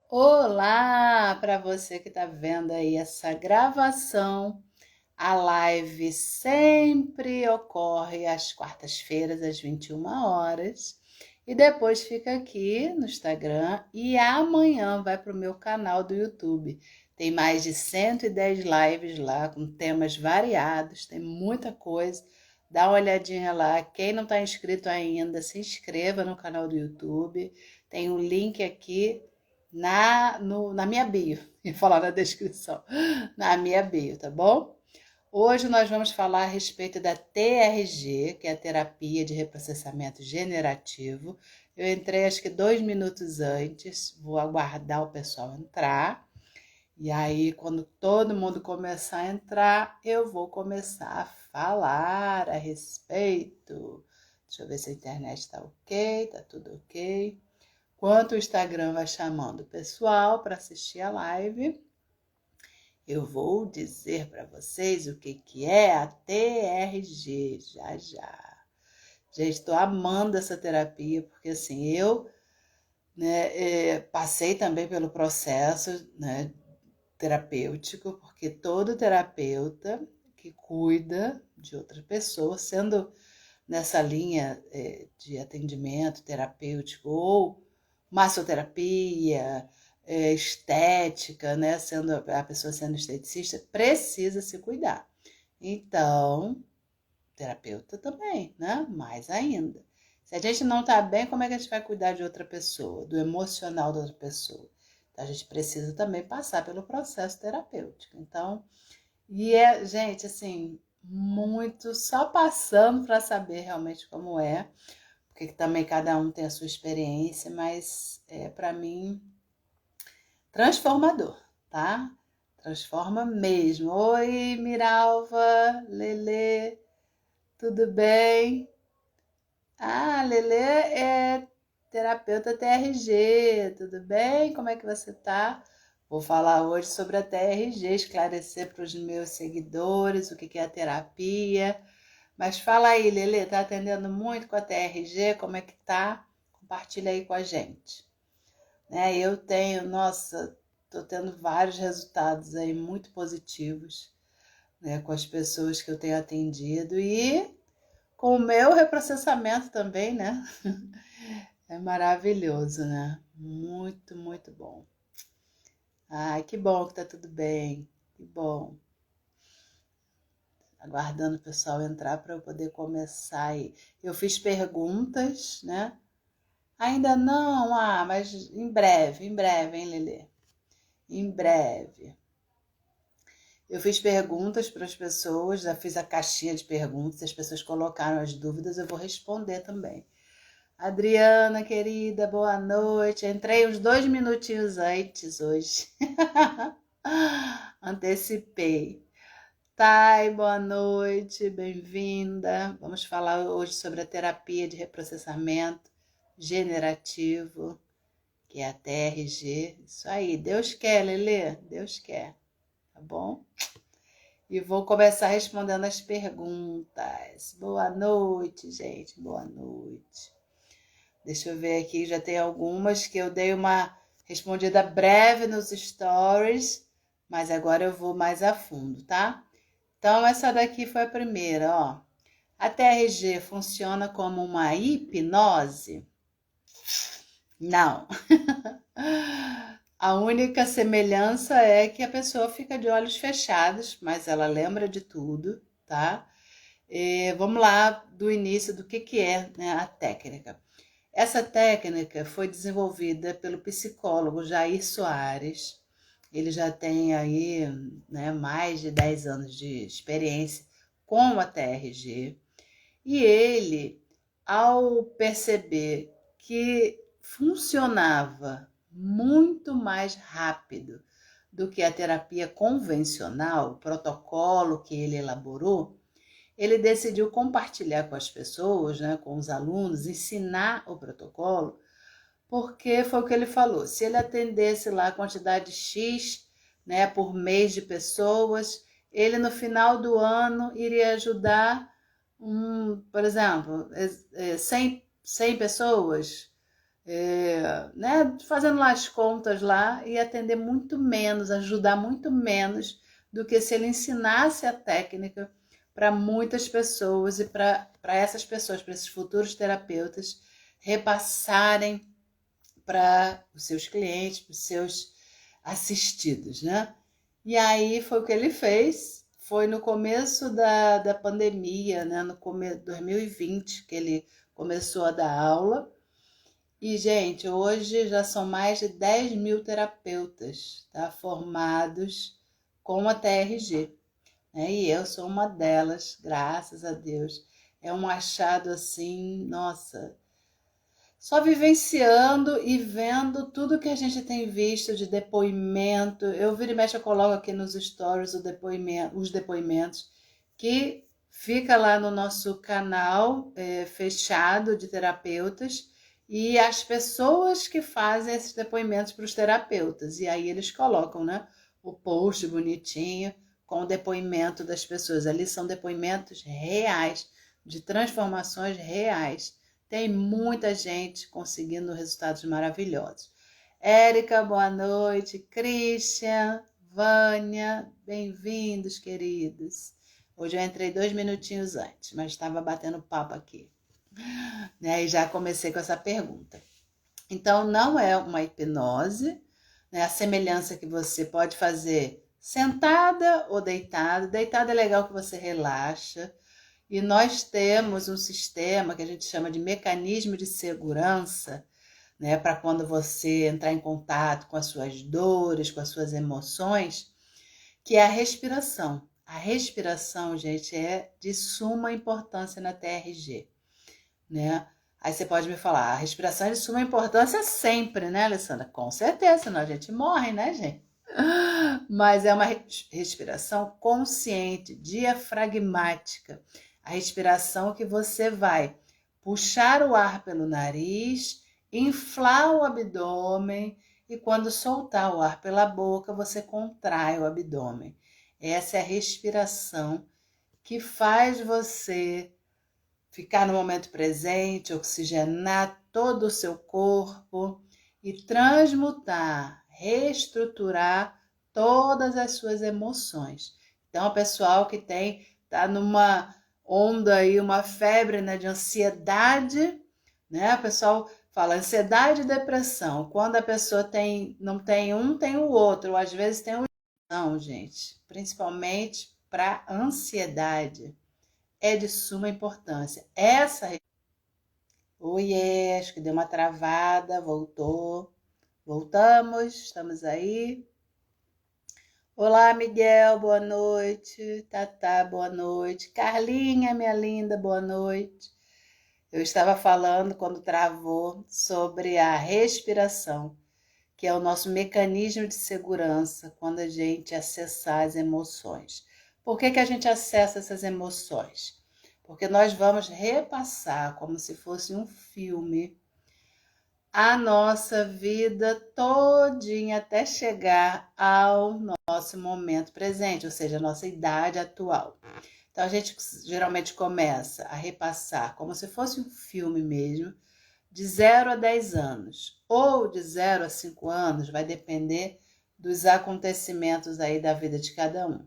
Olá para você que está vendo aí essa gravação. A live sempre ocorre às quartas-feiras, às 21 horas. E depois fica aqui no Instagram e amanhã vai para o meu canal do YouTube. Tem mais de 110 lives lá com temas variados, tem muita coisa. Dá uma olhadinha lá. Quem não está inscrito ainda, se inscreva no canal do YouTube. Tem um link aqui na minha bio. Ia falar na descrição. Na minha bio, tá bom? Hoje nós vamos falar a respeito da TRG, que é a terapia de reprocessamento generativo. Eu entrei acho que 2 minutos antes, vou aguardar o pessoal entrar. E aí, quando todo mundo começar a entrar, eu vou começar a falar a respeito. Deixa eu ver se a internet está ok, tá tudo ok. Enquanto o Instagram vai chamando o pessoal para assistir a live, eu vou dizer para vocês o que é a TRG já já. Gente, estou amando essa terapia, porque assim, eu passei também pelo processo, né, terapêutico, porque todo terapeuta que cuida de outra pessoa, sendo nessa linha de atendimento terapêutico ou massoterapia, estética, né? Sendo a pessoa sendo esteticista, precisa se cuidar. Então, terapeuta também, né? Mais ainda. Se a gente não está bem, como é que a gente vai cuidar de outra pessoa, do emocional da outra pessoa? Então, a gente precisa também passar pelo processo terapêutico. Então, gente, assim, muito só passando para saber realmente como é, porque também cada um tem a sua experiência, mas para mim transformador, tá? Transforma mesmo. Oi, Miralva, Lelê, tudo bem? Ah, Lelê é terapeuta TRG, tudo bem? Como é que você tá? Vou falar hoje sobre a TRG, esclarecer para os meus seguidores o que é a terapia. Mas fala aí, Lelê, tá atendendo muito com a TRG? Como é que tá? Compartilha aí com a gente. Né, eu tenho, nossa, tô tendo vários resultados aí muito positivos, né, com as pessoas que eu tenho atendido e com o meu reprocessamento também, né? É maravilhoso, né? Muito, muito bom. Ai, que bom que tá tudo bem. Que bom. Aguardando o pessoal entrar para eu poder começar aí. Eu fiz perguntas, né? Ainda não, mas em breve, hein, Lelê? Em breve. Eu fiz perguntas para as pessoas, já fiz a caixinha de perguntas, as pessoas colocaram as dúvidas, eu vou responder também. Adriana, querida, boa noite. Entrei uns 2 minutinhos antes hoje. Antecipei. Thay, boa noite, bem-vinda. Vamos falar hoje sobre a terapia de reprocessamento generativo, que é a TRG. Isso aí, Deus quer, Lelê, Deus quer, tá bom? E vou começar respondendo as perguntas. Boa noite, gente, boa noite. Deixa eu ver aqui, já tem algumas que eu dei uma respondida breve nos stories, mas agora eu vou mais a fundo, tá? Então, essa daqui foi a primeira, ó. A TRG funciona como uma hipnose? Não. A única semelhança é que a pessoa fica de olhos fechados, mas ela lembra de tudo, tá? Vamos lá do início do que é, né, a técnica. Essa técnica foi desenvolvida pelo psicólogo Jair Soares. Ele já tem aí, né, mais de 10 anos de experiência com a TRG. E ele, ao perceber que funcionava muito mais rápido do que a terapia convencional, o protocolo que ele elaborou, ele decidiu compartilhar com as pessoas, né, com os alunos, ensinar o protocolo, porque foi o que ele falou, se ele atendesse lá a quantidade X, né, por mês de pessoas, ele no final do ano iria ajudar, por exemplo, 100 pessoas, né, fazendo lá as contas lá, ia atender muito menos, ajudar muito menos do que se ele ensinasse a técnica para muitas pessoas e para essas pessoas, para esses futuros terapeutas, repassarem para os seus clientes, para os seus assistidos, né? E aí foi o que ele fez, foi no começo da pandemia, né? No começo de 2020 que ele começou a dar aula. E, gente, hoje já são mais de 10 mil terapeutas, tá, formados com a TRG, né? E eu sou uma delas, graças a Deus. É um achado assim, nossa, só vivenciando e vendo tudo que a gente tem visto de depoimento. Eu viro e mexe, eu coloco aqui nos stories os depoimentos que fica lá no nosso canal fechado de terapeutas e as pessoas que fazem esses depoimentos para os terapeutas. E aí eles colocam, né, o post bonitinho com o depoimento das pessoas. Ali são depoimentos reais, de transformações reais. Tem muita gente conseguindo resultados maravilhosos. Érica, boa noite. Christian, Vânia, bem-vindos, queridos. Hoje eu entrei 2 minutinhos antes, mas estava batendo papo aqui, né? E já comecei com essa pergunta. Então, não é uma hipnose, né? A semelhança que você pode fazer sentada ou deitada. Deitada é legal que você relaxa. E nós temos um sistema que a gente chama de mecanismo de segurança, né, para quando você entrar em contato com as suas dores, com as suas emoções, que é a respiração. A respiração, gente, é de suma importância na TRG, né? Aí você pode me falar, a respiração é de suma importância sempre, né, Alessandra? Com certeza, senão a gente morre, né, gente? Mas é uma respiração consciente, diafragmática. A respiração que você vai puxar o ar pelo nariz, inflar o abdômen e quando soltar o ar pela boca, você contrai o abdômen. Essa é a respiração que faz você ficar no momento presente, oxigenar todo o seu corpo e transmutar, reestruturar todas as suas emoções. Então, o pessoal que tá numa onda aí, uma febre, né, de ansiedade, né? O pessoal fala ansiedade e depressão. Quando a pessoa não tem um, tem o outro, ou às vezes tem o não, gente, principalmente para ansiedade é de suma importância. Oiê, acho que deu uma travada, voltou. Voltamos, estamos aí. Olá, Miguel, boa noite. Tatá, boa noite. Carlinha, minha linda, boa noite. Eu estava falando, quando travou, sobre a respiração, que é o nosso mecanismo de segurança quando a gente acessar as emoções. Por que a gente acessa essas emoções? Porque nós vamos repassar, como se fosse um filme, a nossa vida todinha até chegar ao nosso momento presente, ou seja, a nossa idade atual. Então a gente geralmente começa a repassar como se fosse um filme mesmo, de 0 a 10 anos, ou de 0 a 5 anos, vai depender dos acontecimentos aí da vida de cada um.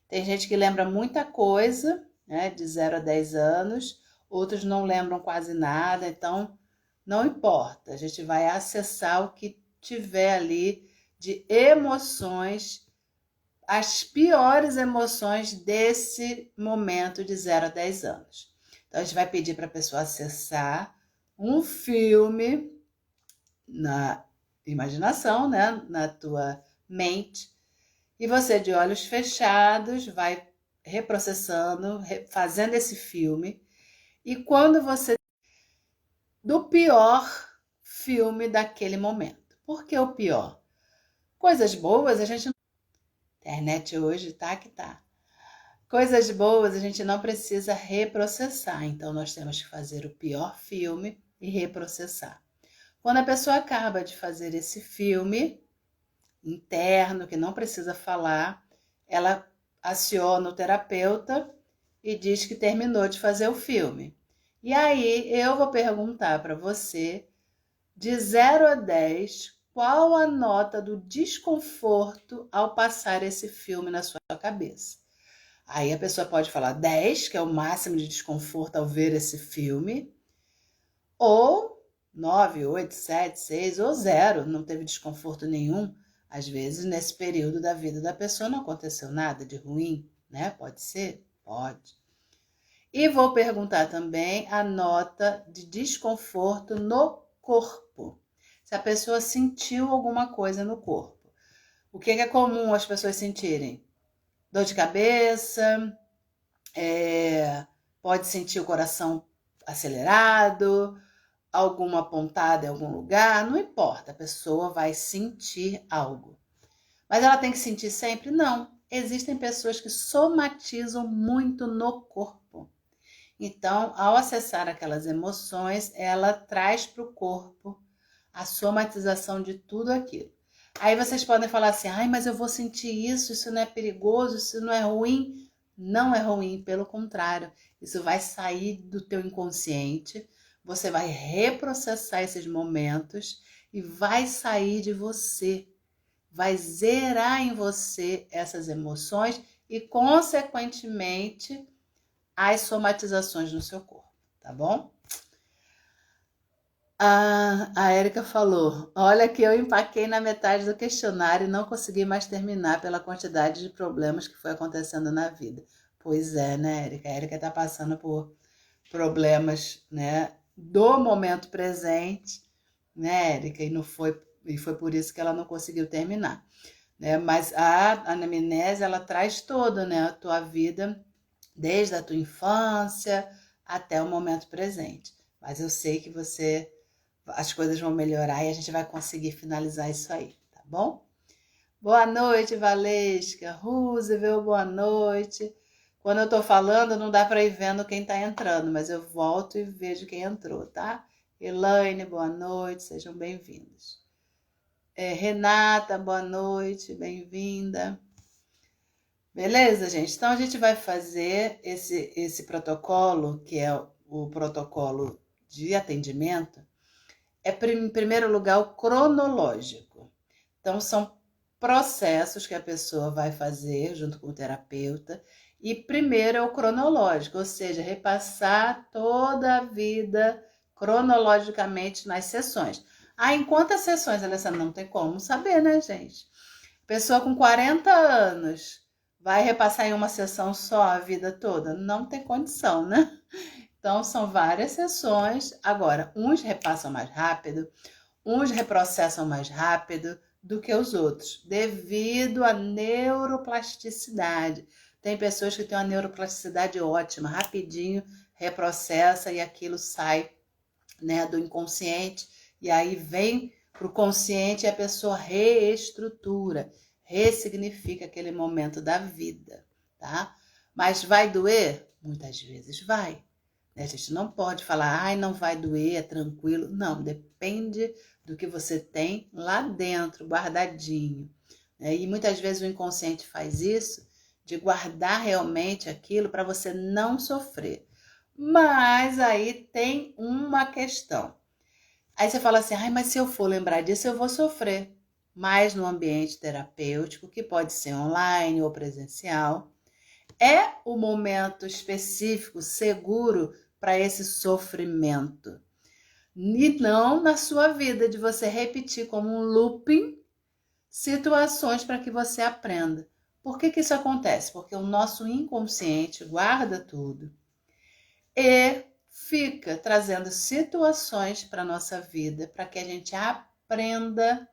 Tem gente que lembra muita coisa, né, de 0 a 10 anos, outros não lembram quase nada, então não importa, a gente vai acessar o que tiver ali de emoções, as piores emoções desse momento de 0 a 10 anos. Então a gente vai pedir para a pessoa acessar um filme na imaginação, né, na tua mente, e você de olhos fechados vai reprocessando, fazendo esse filme, e quando você do pior filme daquele momento. Por que o pior? Coisas boas a gente internet hoje tá que tá. Coisas boas a gente não precisa reprocessar, então nós temos que fazer o pior filme e reprocessar. Quando a pessoa acaba de fazer esse filme interno, que não precisa falar, ela aciona o terapeuta e diz que terminou de fazer o filme. E aí eu vou perguntar para você De 0 a 10, qual a nota do desconforto ao passar esse filme na sua cabeça? Aí a pessoa pode falar 10, que é o máximo de desconforto ao ver esse filme, ou 9, 8, 7, 6 ou 0, não teve desconforto nenhum. Às vezes, nesse período da vida da pessoa não aconteceu nada de ruim, né? Pode ser? Pode. E vou perguntar também a nota de desconforto no corpo. Se a pessoa sentiu alguma coisa no corpo. O que é comum as pessoas sentirem? Dor de cabeça, pode sentir o coração acelerado, alguma pontada em algum lugar, não importa, a pessoa vai sentir algo. Mas ela tem que sentir sempre? Não. Existem pessoas que somatizam muito no corpo. Então, ao acessar aquelas emoções, ela traz para o corpo a somatização de tudo aquilo. Aí vocês podem falar assim, ai, mas eu vou sentir isso não é perigoso, isso não é ruim. Não é ruim, pelo contrário. Isso vai sair do teu inconsciente, você vai reprocessar esses momentos e vai sair de você. Vai zerar em você essas emoções e, consequentemente, as somatizações no seu corpo, tá bom? A Érica falou, olha que eu empaquei na metade do questionário e não consegui mais terminar pela quantidade de problemas que foi acontecendo na vida. Pois é, né, Érica? A Érica tá passando por problemas, né, do momento presente, né, Érica? E foi por isso que ela não conseguiu terminar, né? Mas a anamnese, ela traz toda, né, a tua vida, desde a tua infância até o momento presente. Mas eu sei que as coisas vão melhorar e a gente vai conseguir finalizar isso aí, tá bom? Boa noite, Valesca. Roosevelt, boa noite. Quando eu tô falando, não dá para ir vendo quem tá entrando, mas eu volto e vejo quem entrou, tá? Elaine, boa noite, sejam bem-vindos. Renata, boa noite, bem-vinda. Beleza, gente? Então a gente vai fazer esse protocolo, que é o protocolo de atendimento, em primeiro lugar o cronológico. Então são processos que a pessoa vai fazer junto com o terapeuta, e primeiro é o cronológico, ou seja, repassar toda a vida cronologicamente nas sessões. Ah, em quantas sessões, Alessandra? Não tem como saber, né, gente? Pessoa com 40 anos vai repassar em uma sessão só a vida toda? Não tem condição, né? Então, são várias sessões. Agora, uns repassam mais rápido, uns reprocessam mais rápido do que os outros, devido à neuroplasticidade. Tem pessoas que têm uma neuroplasticidade ótima, rapidinho reprocessa e aquilo sai, né, do inconsciente, e aí vem para o consciente e a pessoa reestrutura, ressignifica aquele momento da vida, tá? Mas vai doer? Muitas vezes vai. A gente não pode falar, ai, não vai doer, é tranquilo. Não, depende do que você tem lá dentro, guardadinho. E muitas vezes o inconsciente faz isso, de guardar realmente aquilo para você não sofrer. Mas aí tem uma questão. Aí você fala assim, ai, mas se eu for lembrar disso, eu vou sofrer. Mas no ambiente terapêutico, que pode ser online ou presencial, é o momento específico, seguro para esse sofrimento. E não na sua vida, de você repetir como um looping situações para que você aprenda. Por que isso acontece? Porque o nosso inconsciente guarda tudo e fica trazendo situações para a nossa vida para que a gente aprenda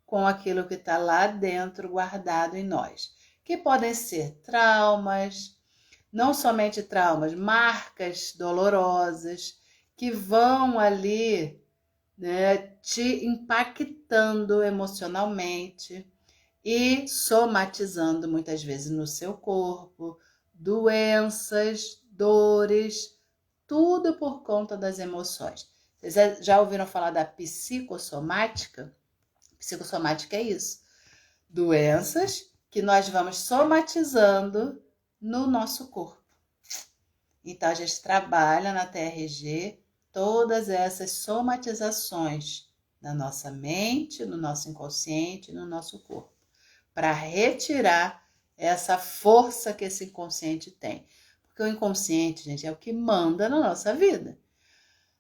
com aquilo que está lá dentro guardado em nós. Que podem ser traumas, não somente traumas, marcas dolorosas que vão ali, né, te impactando emocionalmente e somatizando muitas vezes no seu corpo, doenças, dores, tudo por conta das emoções. Vocês já ouviram falar da psicossomática? Psicossomática é isso. Doenças que nós vamos somatizando no nosso corpo. Então, a gente trabalha na TRG todas essas somatizações na nossa mente, no nosso inconsciente, no nosso corpo, para retirar essa força que esse inconsciente tem. Porque o inconsciente, gente, é o que manda na nossa vida.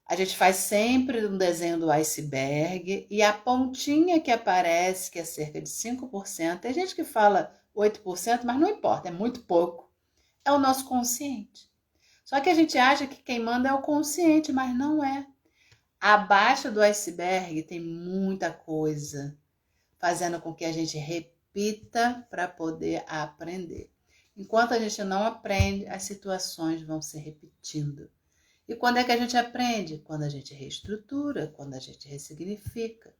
A gente faz sempre um desenho do iceberg e a pontinha que aparece, que é cerca de 5%, tem gente que fala 8%, mas não importa, é muito pouco, é o nosso consciente. Só que a gente acha que quem manda é o consciente, mas não é. Abaixo do iceberg tem muita coisa, fazendo com que a gente repita para poder aprender. Enquanto a gente não aprende, as situações vão se repetindo. E quando é que a gente aprende? Quando a gente reestrutura, quando a gente ressignifica.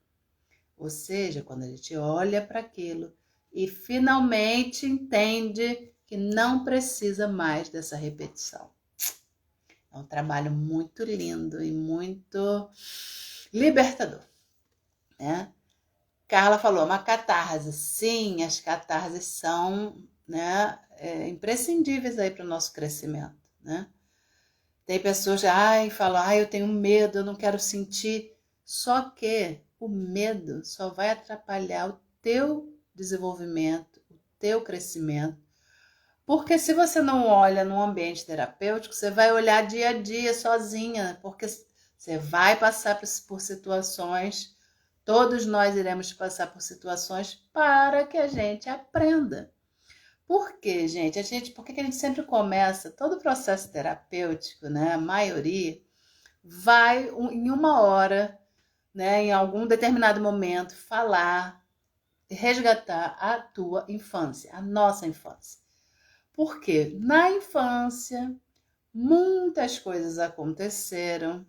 Ou seja, quando a gente olha para aquilo e finalmente entende que não precisa mais dessa repetição. É um trabalho muito lindo e muito libertador, né? Carla falou, uma catarse. Sim, as catarses são, né, imprescindíveis aí para o nosso crescimento, né? Tem pessoas que falam, eu tenho medo, eu não quero sentir. Só que o medo só vai atrapalhar o teu desenvolvimento, o teu crescimento. Porque se você não olha num ambiente terapêutico, você vai olhar dia a dia sozinha, porque você vai passar por situações, todos nós iremos passar por situações para que a gente aprenda. Por quê, gente? Por que a gente sempre começa todo o processo terapêutico, né? A maioria vai em uma hora, né? Em algum determinado momento, falar, resgatar a tua infância, a nossa infância. Porque na infância muitas coisas aconteceram,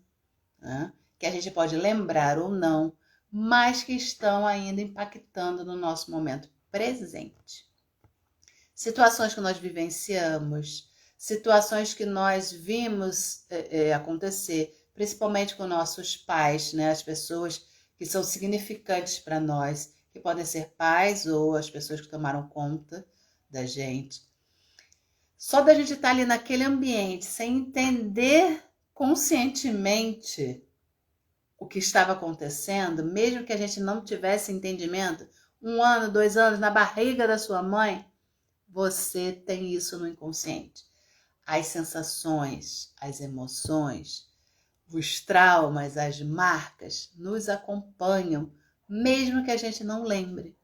né? Que a gente pode lembrar ou não, mas que estão ainda impactando no nosso momento presente. Situações que nós vivenciamos, situações que nós vimos acontecer, principalmente com nossos pais, né? As pessoas que são significantes para nós, que podem ser pais ou as pessoas que tomaram conta da gente. Só da gente estar ali naquele ambiente, sem entender conscientemente o que estava acontecendo, mesmo que a gente não tivesse entendimento, 1 ano, 2 anos, na barriga da sua mãe, você tem isso no inconsciente. As sensações, as emoções, os traumas, as marcas nos acompanham, mesmo que a gente não lembre.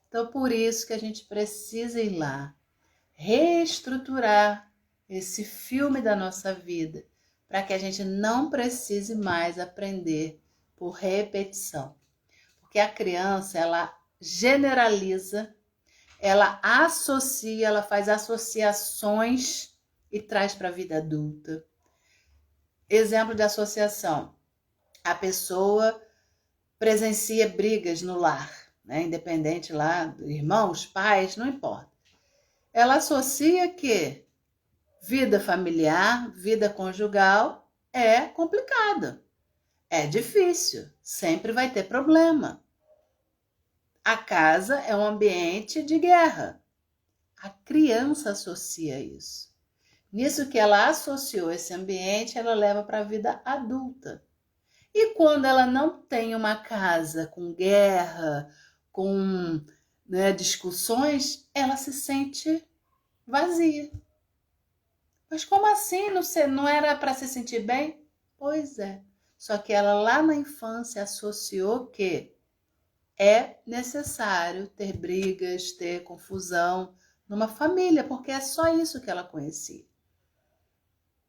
Então, por isso que a gente precisa ir lá, reestruturar esse filme da nossa vida, para que a gente não precise mais aprender por repetição. Porque a criança, ela generaliza, ela associa, ela faz associações e traz para a vida adulta. Exemplo de associação. A pessoa presencia brigas no lar, né? Independente lá do irmãos, pais, não importa. Ela associa que vida familiar, vida conjugal é complicado, é difícil, sempre vai ter problema. A casa é um ambiente de guerra. A criança associa isso. Nisso que ela associou esse ambiente, ela leva para a vida adulta. E quando ela não tem uma casa com guerra, com, né, discussões, ela se sente vazia. Mas como assim? Não era para se sentir bem? Pois é. Só que ela lá na infância associou que é necessário ter brigas, ter confusão numa família, porque é só isso que ela conhecia.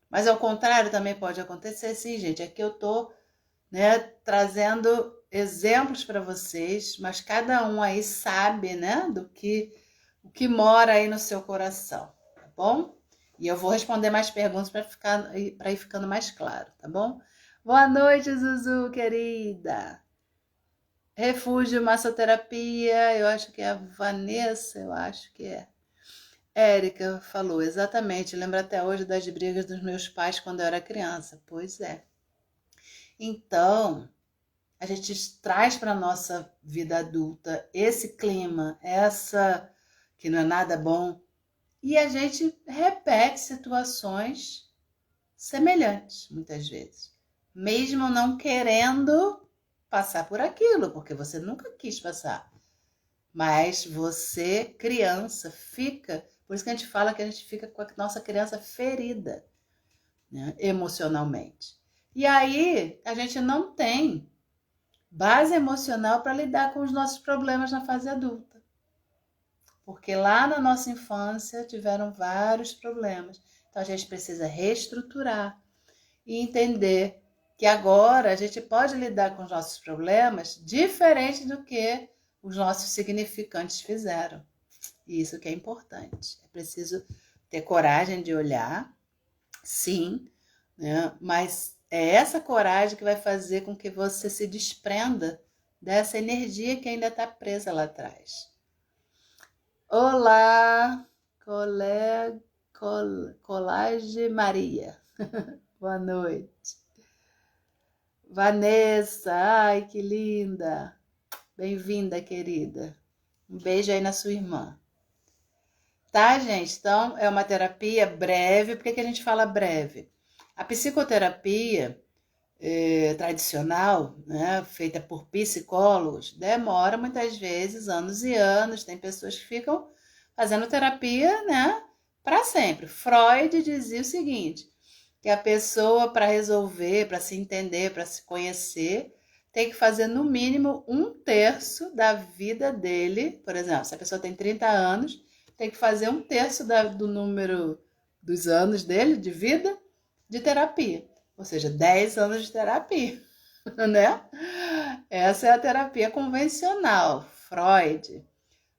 Mas ao contrário também pode acontecer, sim, gente. Aqui eu tô, né, trazendo exemplos para vocês, mas cada um aí sabe, né, o que mora aí no seu coração, tá bom? E eu vou responder mais perguntas para ir ficando mais claro, tá bom? Boa noite, Zuzu, querida. Refúgio Massoterapia, eu acho que é a Vanessa, eu acho que é. Érica falou, exatamente, lembro até hoje das brigas dos meus pais quando eu era criança. Pois é. Então, a gente traz para a nossa vida adulta esse clima, essa que não é nada bom, e a gente repete situações semelhantes, muitas vezes. Mesmo não querendo passar por aquilo, porque você nunca quis passar. Mas você, criança, fica... Por isso que a gente fala que a gente fica com a nossa criança ferida, né, emocionalmente. E aí, a gente não tem base emocional para lidar com os nossos problemas na fase adulta. Porque lá na nossa infância tiveram vários problemas. Então a gente precisa reestruturar e entender que agora a gente pode lidar com os nossos problemas diferente do que os nossos significantes fizeram. E isso que é importante. É preciso ter coragem de olhar, sim, né? Mas é essa coragem que vai fazer com que você se desprenda dessa energia que ainda está presa lá atrás. Olá, Colage Maria. Boa noite. Vanessa, ai que linda. Bem-vinda, querida. Um beijo aí na sua irmã. Tá, gente? Então, é uma terapia breve. Por que a gente fala breve? A psicoterapia tradicional, né, feita por psicólogos, demora muitas vezes anos e anos. Tem pessoas que ficam fazendo terapia, né, para sempre. Freud dizia o seguinte, que a pessoa, para resolver, para se entender, para se conhecer, tem que fazer no mínimo 1/3 da vida dele. Por exemplo, se a pessoa tem 30 anos, tem que fazer 1/3 do número dos anos dele, de vida, de terapia. Ou seja, 10 anos de terapia, né? Essa é a terapia convencional, Freud.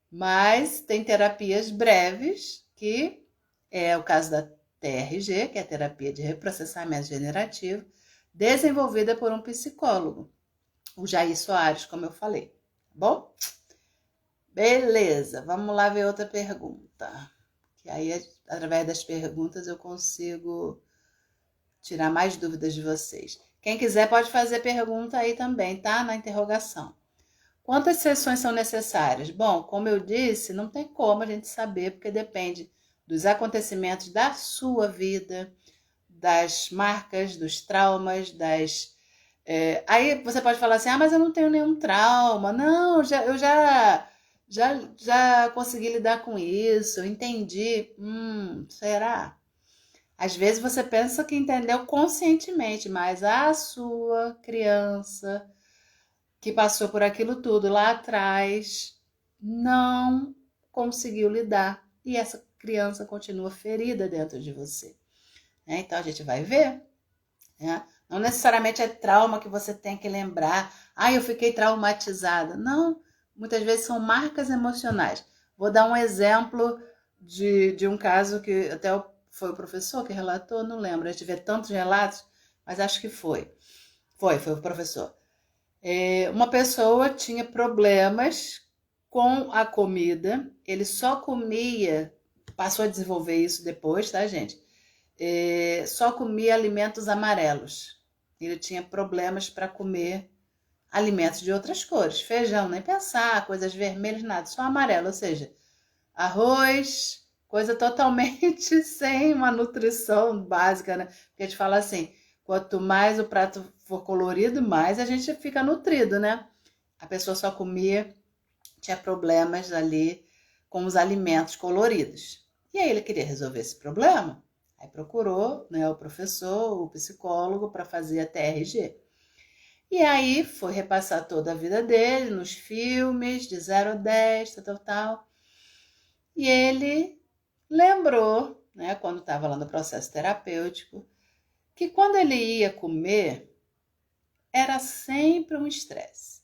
Mas tem terapias breves, que é o caso da TRG, que é a terapia de reprocessamento generativo, desenvolvida por um psicólogo, o Jair Soares, como eu falei. Tá bom? Beleza, vamos lá ver outra pergunta. Que aí, através das perguntas, eu consigo tirar mais dúvidas de vocês. Quem quiser pode fazer pergunta aí também, tá? Na interrogação. Quantas sessões são necessárias? Bom, como eu disse, não tem como a gente saber, porque depende dos acontecimentos da sua vida, das marcas, dos traumas, aí você pode falar assim, mas eu não tenho nenhum trauma. Não, eu já consegui lidar com isso, eu entendi. Será? Às vezes você pensa que entendeu conscientemente, mas a sua criança que passou por aquilo tudo lá atrás não conseguiu lidar. E essa criança continua ferida dentro de você. Então a gente vai ver. Não necessariamente é trauma que você tem que lembrar. Eu fiquei traumatizada. Não, muitas vezes são marcas emocionais. Vou dar um exemplo de um caso que até foi o professor que relatou, não lembro. A gente vê tantos relatos, mas acho que foi. Foi o professor. Uma pessoa tinha problemas com a comida, ele só comia, passou a desenvolver isso depois, tá, gente? Só comia alimentos amarelos. Ele tinha problemas para comer alimentos de outras cores, feijão, nem pensar, coisas vermelhas, nada, só amarelo, ou seja, arroz, coisa totalmente sem uma nutrição básica, né? Porque a gente fala assim, quanto mais o prato for colorido, mais a gente fica nutrido, né? A pessoa só comia, tinha problemas ali com os alimentos coloridos. E aí ele queria resolver esse problema, aí procurou, né, o professor, o psicólogo, para fazer a TRG. E aí foi repassar toda a vida dele nos filmes, de 0 a 10, tal. E ele lembrou, né, quando estava lá no processo terapêutico, que quando ele ia comer, era sempre um estresse.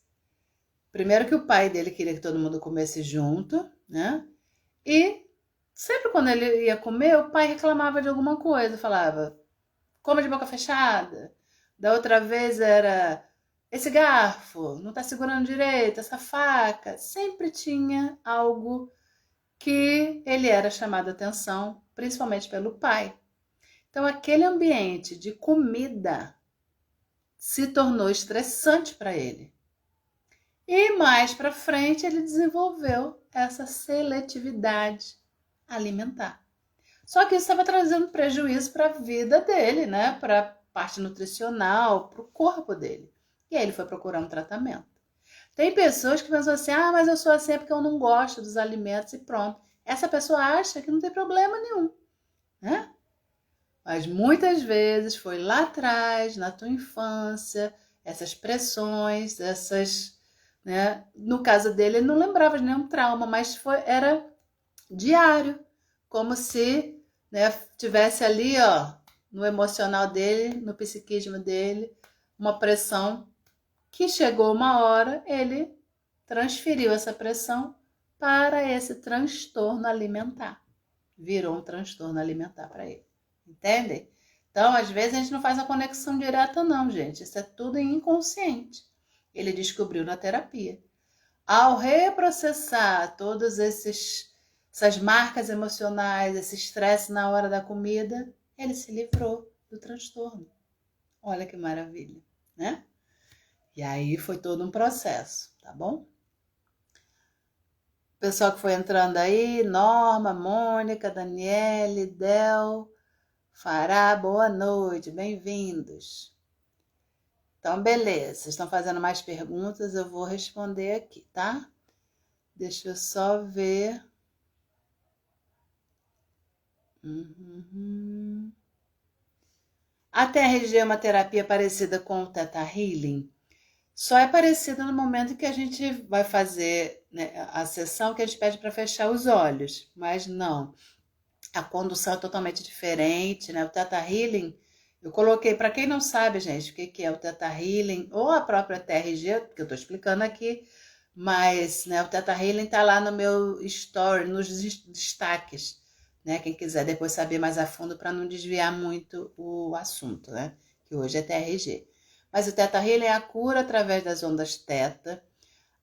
Primeiro que o pai dele queria que todo mundo comesse junto, né? E sempre quando ele ia comer, o pai reclamava de alguma coisa, falava, coma de boca fechada. Da outra vez era, esse garfo não tá segurando direito, essa faca. Sempre tinha algo que ele era chamado a atenção, principalmente pelo pai. Então, aquele ambiente de comida se tornou estressante para ele. E mais para frente ele desenvolveu essa seletividade alimentar. Só que isso estava trazendo prejuízo para a vida dele, né? Para a parte nutricional, para o corpo dele. E aí ele foi procurar um tratamento. Tem pessoas que pensam assim, mas eu sou assim porque eu não gosto dos alimentos e pronto. Essa pessoa acha que não tem problema nenhum, né? Mas muitas vezes foi lá atrás, na tua infância, essas pressões, né? No caso dele, ele não lembrava de nenhum trauma, mas era diário, como se, né, tivesse ali, ó, no emocional dele, no psiquismo dele, uma pressão que chegou uma hora, ele transferiu essa pressão para esse transtorno alimentar. Virou um transtorno alimentar para ele. Entendem? Então, às vezes, a gente não faz a conexão direta, não, gente. Isso é tudo inconsciente. Ele descobriu na terapia. Ao reprocessar todas essas marcas emocionais, esse estresse na hora da comida, ele se livrou do transtorno. Olha que maravilha, né? E aí foi todo um processo, tá bom? Pessoal que foi entrando aí, Norma, Mônica, Daniele, Del, Fará, boa noite, bem-vindos. Então, beleza, vocês estão fazendo mais perguntas, eu vou responder aqui, tá? Deixa eu só ver. A TRG é uma terapia parecida com o Theta Healing? Só é parecida no momento que a gente vai fazer, né, a sessão que a gente pede para fechar os olhos, mas não. A condução é totalmente diferente, né? O Theta Healing, eu coloquei, para quem não sabe, gente, o que é o Theta Healing, ou a própria TRG, que eu estou explicando aqui, mas, né, o Theta Healing está lá no meu story, nos destaques, né? Quem quiser depois saber mais a fundo para não desviar muito o assunto, né? Que hoje é TRG. Mas o Theta Healing é a cura através das ondas Theta.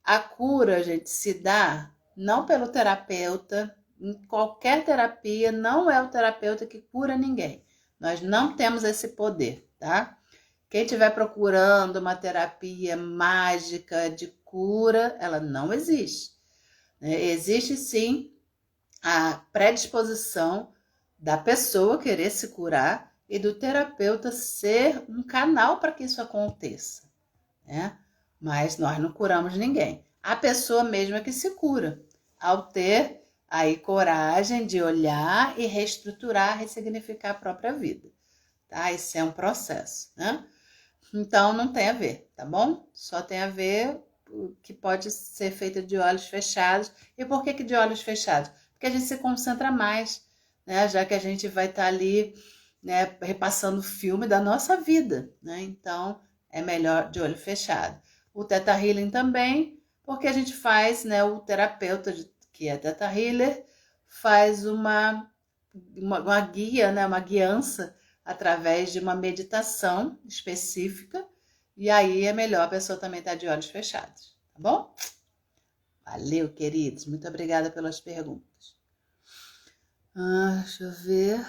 A cura, gente, se dá não pelo terapeuta. Em qualquer terapia, não é o terapeuta que cura ninguém. Nós não temos esse poder, tá? Quem estiver procurando uma terapia mágica de cura, ela não existe. Existe sim a predisposição da pessoa querer se curar e do terapeuta ser um canal para que isso aconteça, né? Mas nós não curamos ninguém. A pessoa mesma que se cura, ao ter aí coragem de olhar e reestruturar, ressignificar a própria vida, tá? Isso é um processo, né? Então não tem a ver, tá bom? Só tem a ver que pode ser feita de olhos fechados. E por que de olhos fechados? Porque a gente se concentra mais, né? Já que a gente vai estar ali, né, repassando o filme da nossa vida, né? Então é melhor de olho fechado. O Theta Healing também, porque a gente faz, né, o terapeuta, que é Theta Healer, faz uma guia, né, uma guiança através de uma meditação específica, e aí é melhor a pessoa também estar de olhos fechados, tá bom? Valeu, queridos, muito obrigada pelas perguntas. Deixa eu ver.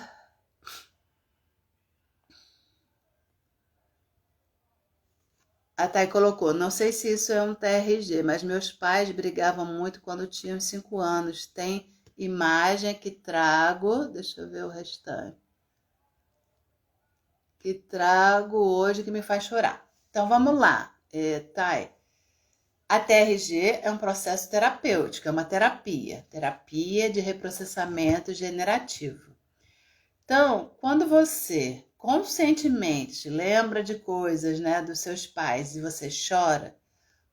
A Thay colocou, não sei se isso é um TRG, mas meus pais brigavam muito quando tinham 5 anos. Tem imagem que trago, deixa eu ver o restante, que trago hoje que me faz chorar. Então vamos lá, Thay. A TRG é um processo terapêutico, é uma terapia de reprocessamento generativo. Então, quando você conscientemente lembra de coisas, né, dos seus pais e você chora,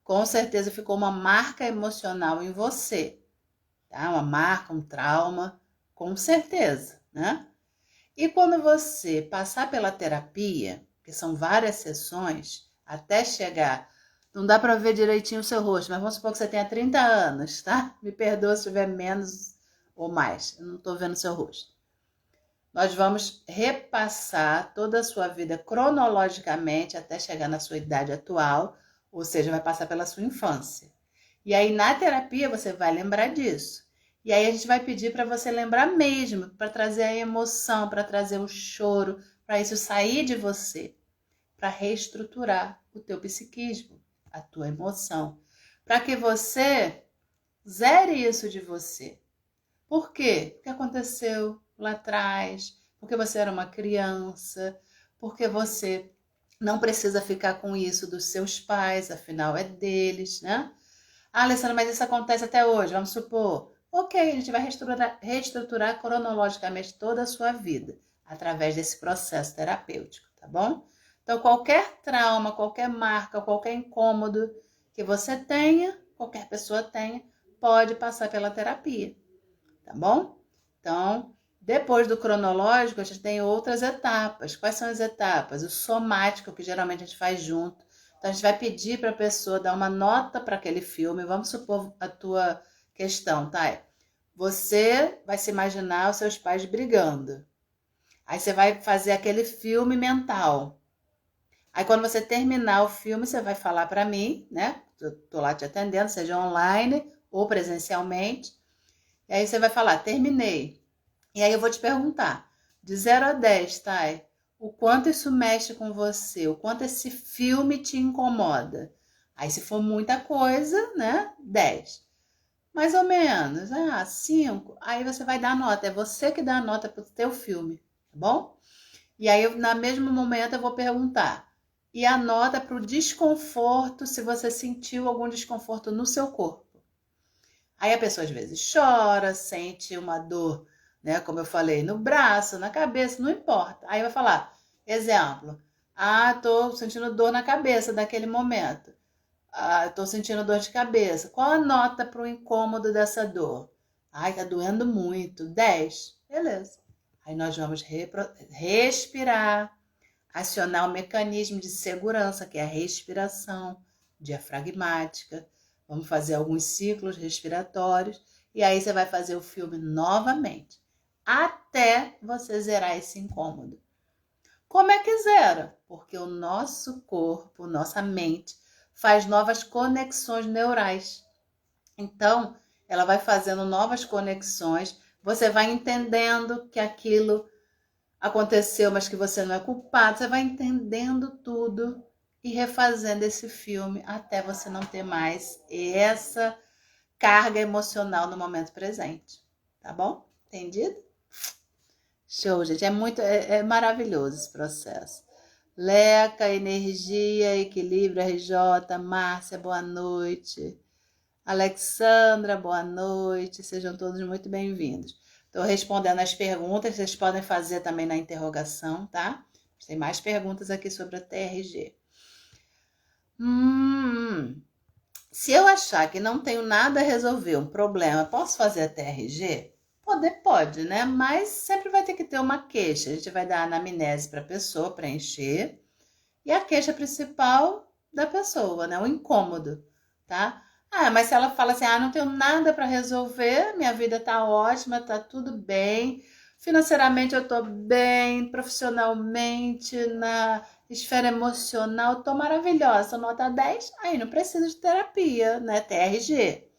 com certeza ficou uma marca emocional em você, tá? Uma marca, um trauma, com certeza, né? E quando você passar pela terapia, que são várias sessões, até chegar, não dá para ver direitinho o seu rosto, mas vamos supor que você tenha 30 anos, tá? Me perdoa se tiver menos ou mais, eu não estou vendo o seu rosto. Nós vamos repassar toda a sua vida cronologicamente até chegar na sua idade atual, ou seja, vai passar pela sua infância. E aí na terapia você vai lembrar disso. E aí a gente vai pedir para você lembrar mesmo, para trazer a emoção, para trazer o choro, para isso sair de você, para reestruturar o teu psiquismo, a tua emoção, para que você zere isso de você. Por quê? O que aconteceu lá atrás? Porque você era uma criança? Porque você Não precisa ficar com isso dos seus pais, afinal é deles, né? Ah, Alessandra, mas isso acontece até hoje, vamos supor. Ok, a gente vai reestruturar cronologicamente toda a sua vida através desse processo terapêutico, tá bom? Então, qualquer trauma, qualquer marca, qualquer incômodo que você tenha, qualquer pessoa tenha, pode passar pela terapia, tá bom? Então, depois do cronológico, a gente tem outras etapas. Quais são as etapas? O somático, que geralmente a gente faz junto. Então, a gente vai pedir para a pessoa dar uma nota para aquele filme. Vamos supor a tua questão, tá? Você vai se imaginar os seus pais brigando. Aí você vai fazer aquele filme mental. Aí quando você terminar o filme, você vai falar para mim, né? Eu tô lá te atendendo, seja online ou presencialmente. E aí você vai falar, terminei. E aí eu vou te perguntar, de 0 a 10, Thay, o quanto isso mexe com você? O quanto esse filme te incomoda? Aí se for muita coisa, né? 10. Mais ou menos, 5. Aí você vai dar a nota, é você que dá a nota pro teu filme, tá bom? E aí, no mesmo momento, eu vou perguntar, e a nota pro desconforto, se você sentiu algum desconforto no seu corpo. Aí a pessoa às vezes chora, sente uma dor, né? Como eu falei, no braço, na cabeça, não importa. Aí vai falar, exemplo, tô sentindo dor na cabeça daquele momento. Tô sentindo dor de cabeça. Qual a nota para o incômodo dessa dor? Ai, tá doendo muito. 10. Beleza. Aí nós vamos respirar, acionar o mecanismo de segurança, que é a respiração diafragmática. Vamos fazer alguns ciclos respiratórios e aí você vai fazer o filme novamente, até você zerar esse incômodo. Como é que zera? Porque o nosso corpo, nossa mente, faz novas conexões neurais. Então, ela vai fazendo novas conexões, você vai entendendo que aquilo aconteceu, mas que você não é culpado. Você vai entendendo tudo e refazendo esse filme até você não ter mais essa carga emocional no momento presente. Tá bom? Entendido? Show, gente. É maravilhoso esse processo. Leca, Energia, Equilíbrio, RJ, Márcia, boa noite. Alexandra, boa noite. Sejam todos muito bem-vindos. Estou respondendo as perguntas, vocês podem fazer também na interrogação, tá? Tem mais perguntas aqui sobre a TRG. Se eu achar que não tenho nada a resolver, um problema, posso fazer a TRG? Pode, né? Mas sempre vai ter que ter uma queixa. A gente vai dar a anamnese para a pessoa preencher e a queixa principal da pessoa, né? O incômodo, tá? Mas se ela fala assim, não tenho nada para resolver, minha vida tá ótima, tá tudo bem, financeiramente eu tô bem, profissionalmente, na esfera emocional, tô maravilhosa, nota 10, aí não precisa de terapia, né? TRG,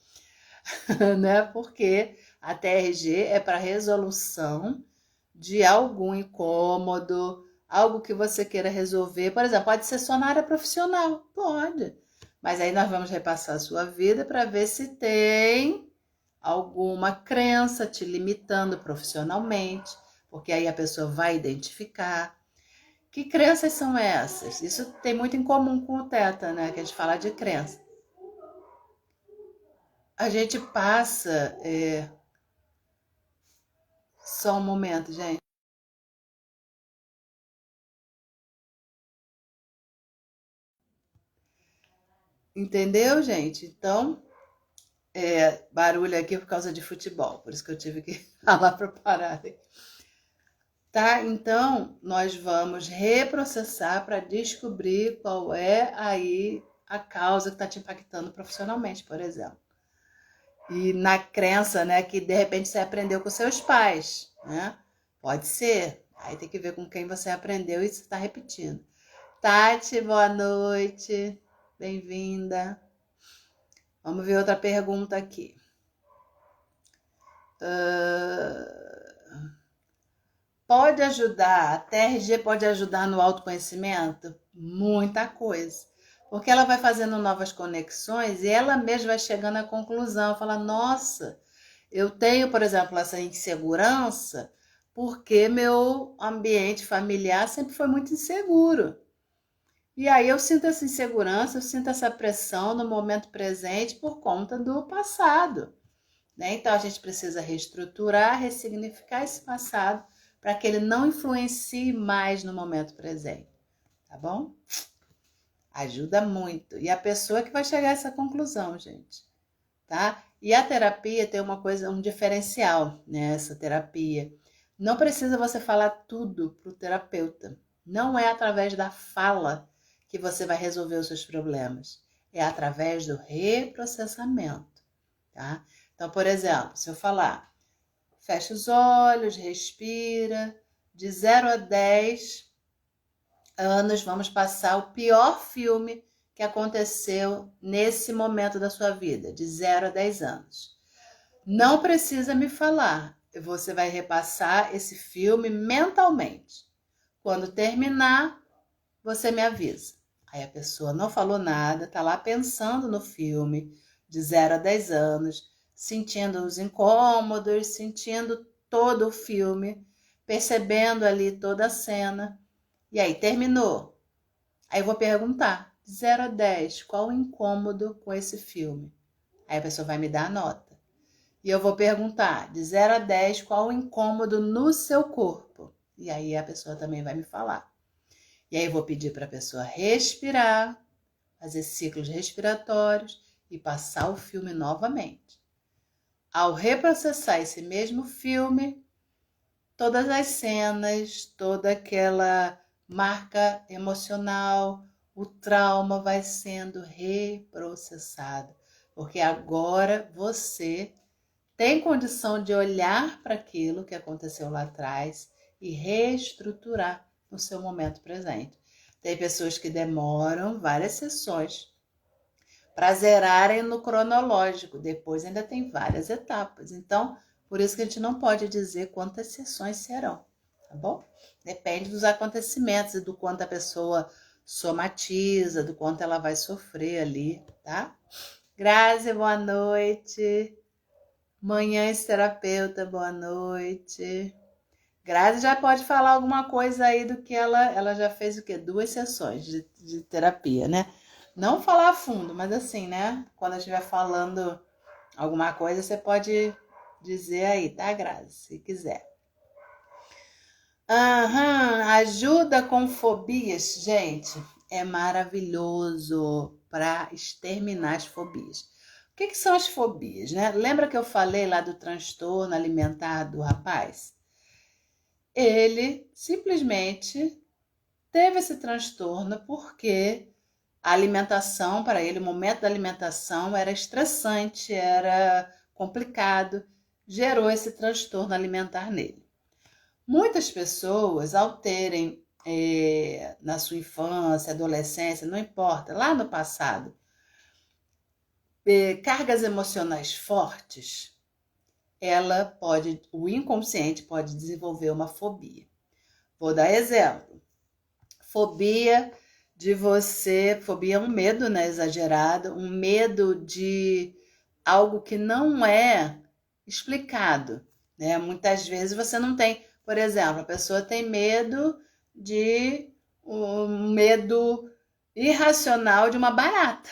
né? Porque a TRG é para resolução de algum incômodo, algo que você queira resolver. Por exemplo, pode ser só na área profissional, pode. Mas aí nós vamos repassar a sua vida para ver se tem alguma crença te limitando profissionalmente, porque aí a pessoa vai identificar. Que crenças são essas? Isso tem muito em comum com o Teta, né? Que a gente fala de crença. A gente passa. Só um momento, gente. Entendeu, gente? Então, barulho aqui por causa de futebol, por isso que eu tive que falar para parar. Tá? Então, nós vamos reprocessar para descobrir qual é aí a causa que está te impactando profissionalmente, por exemplo. E na crença, né, que de repente você aprendeu com seus pais, né? Pode ser. Aí tem que ver com quem você aprendeu e você está repetindo. Tati, boa noite. Bem-vinda. Vamos ver outra pergunta aqui. Pode ajudar, a TRG pode ajudar no autoconhecimento? Muita coisa. Porque ela vai fazendo novas conexões e ela mesma vai chegando à conclusão, fala, nossa, eu tenho, por exemplo, essa insegurança porque meu ambiente familiar sempre foi muito inseguro. E aí eu sinto essa insegurança, eu sinto essa pressão no momento presente por conta do passado, né? Então a gente precisa reestruturar, ressignificar esse passado para que ele não influencie mais no momento presente, tá bom? Ajuda muito. E a pessoa que vai chegar a essa conclusão, gente, tá? E a terapia tem uma coisa, um diferencial nessa terapia. Não precisa você falar tudo pro terapeuta. Não é através da fala que você vai resolver os seus problemas. É através do reprocessamento, tá? Então, por exemplo, se eu falar, fecha os olhos, respira, de 0 a 10 anos, vamos passar o pior filme que aconteceu nesse momento da sua vida, de 0 a 10 anos. Não precisa me falar, você vai repassar esse filme mentalmente. Quando terminar, você me avisa. Aí a pessoa não falou nada, tá lá pensando no filme, de 0 a 10 anos, sentindo os incômodos, sentindo todo o filme, percebendo ali toda a cena. E aí, terminou. Aí eu vou perguntar, de 0 a 10, qual o incômodo com esse filme? Aí a pessoa vai me dar a nota. E eu vou perguntar, de 0 a 10, qual o incômodo no seu corpo? E aí a pessoa também vai me falar. E aí eu vou pedir para a pessoa respirar, fazer ciclos respiratórios e passar o filme novamente. Ao reprocessar esse mesmo filme, todas as cenas, toda aquela marca emocional, o trauma vai sendo reprocessado, porque agora você tem condição de olhar para aquilo que aconteceu lá atrás e reestruturar no seu momento presente. Tem pessoas que demoram várias sessões para zerarem no cronológico, depois ainda tem várias etapas. Então, por isso que a gente não pode dizer quantas sessões serão, tá bom? Depende dos acontecimentos e do quanto a pessoa somatiza, do quanto ela vai sofrer ali, tá? Grazi, boa noite. Manhãs terapeuta, boa noite. Grazi já pode falar alguma coisa aí do que ela já fez o quê? 2 sessões de terapia, né? Não falar a fundo, mas assim, né? Quando eu estiver falando alguma coisa, você pode dizer aí, tá, Grazi? Se quiser. Ajuda com fobias, gente, é maravilhoso para exterminar as fobias. O que são as fobias, né? Lembra que eu falei lá do transtorno alimentar do rapaz? Ele simplesmente teve esse transtorno porque a alimentação para ele, o momento da alimentação era estressante, era complicado, gerou esse transtorno alimentar nele. Muitas pessoas, ao terem na sua infância, adolescência, não importa, lá no passado, cargas emocionais fortes, o inconsciente pode desenvolver uma fobia. Vou dar exemplo. Fobia fobia é um medo, né, exagerado, um medo de algo que não é explicado, né? Muitas vezes você não tem, por exemplo, a pessoa tem medo de um medo irracional de uma barata.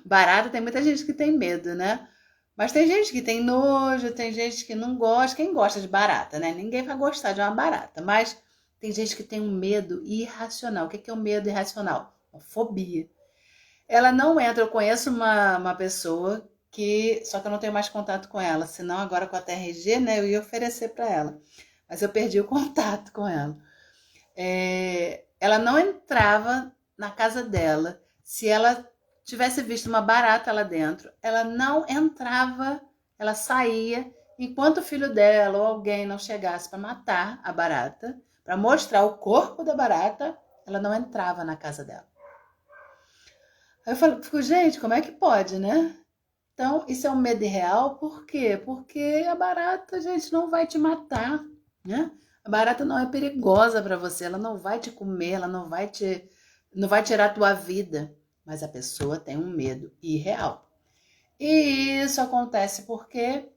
Barata tem muita gente que tem medo, né? Mas tem gente que tem nojo, tem gente que não gosta. Quem gosta de barata, né? Ninguém vai gostar de uma barata, mas tem gente que tem um medo irracional. O que é um medo irracional? Uma fobia. Ela não entra. Eu conheço uma pessoa que. Só que eu não tenho mais contato com ela. Senão, agora com a TRG, né? Eu ia oferecer para ela. Mas eu perdi o contato com ela. Ela não entrava na casa dela se ela tivesse visto uma barata lá dentro. Ela não entrava, ela saía enquanto o filho dela ou alguém não chegasse para matar a barata, para mostrar o corpo da barata, ela não entrava na casa dela. Aí eu fico, gente, como é que pode, né? Então, isso é um medo irreal, por quê? Porque a barata, gente, não vai te matar, né? A barata não é perigosa para você, ela não vai te comer, ela não vai tirar a tua vida, mas a pessoa tem um medo irreal. E isso acontece por quê?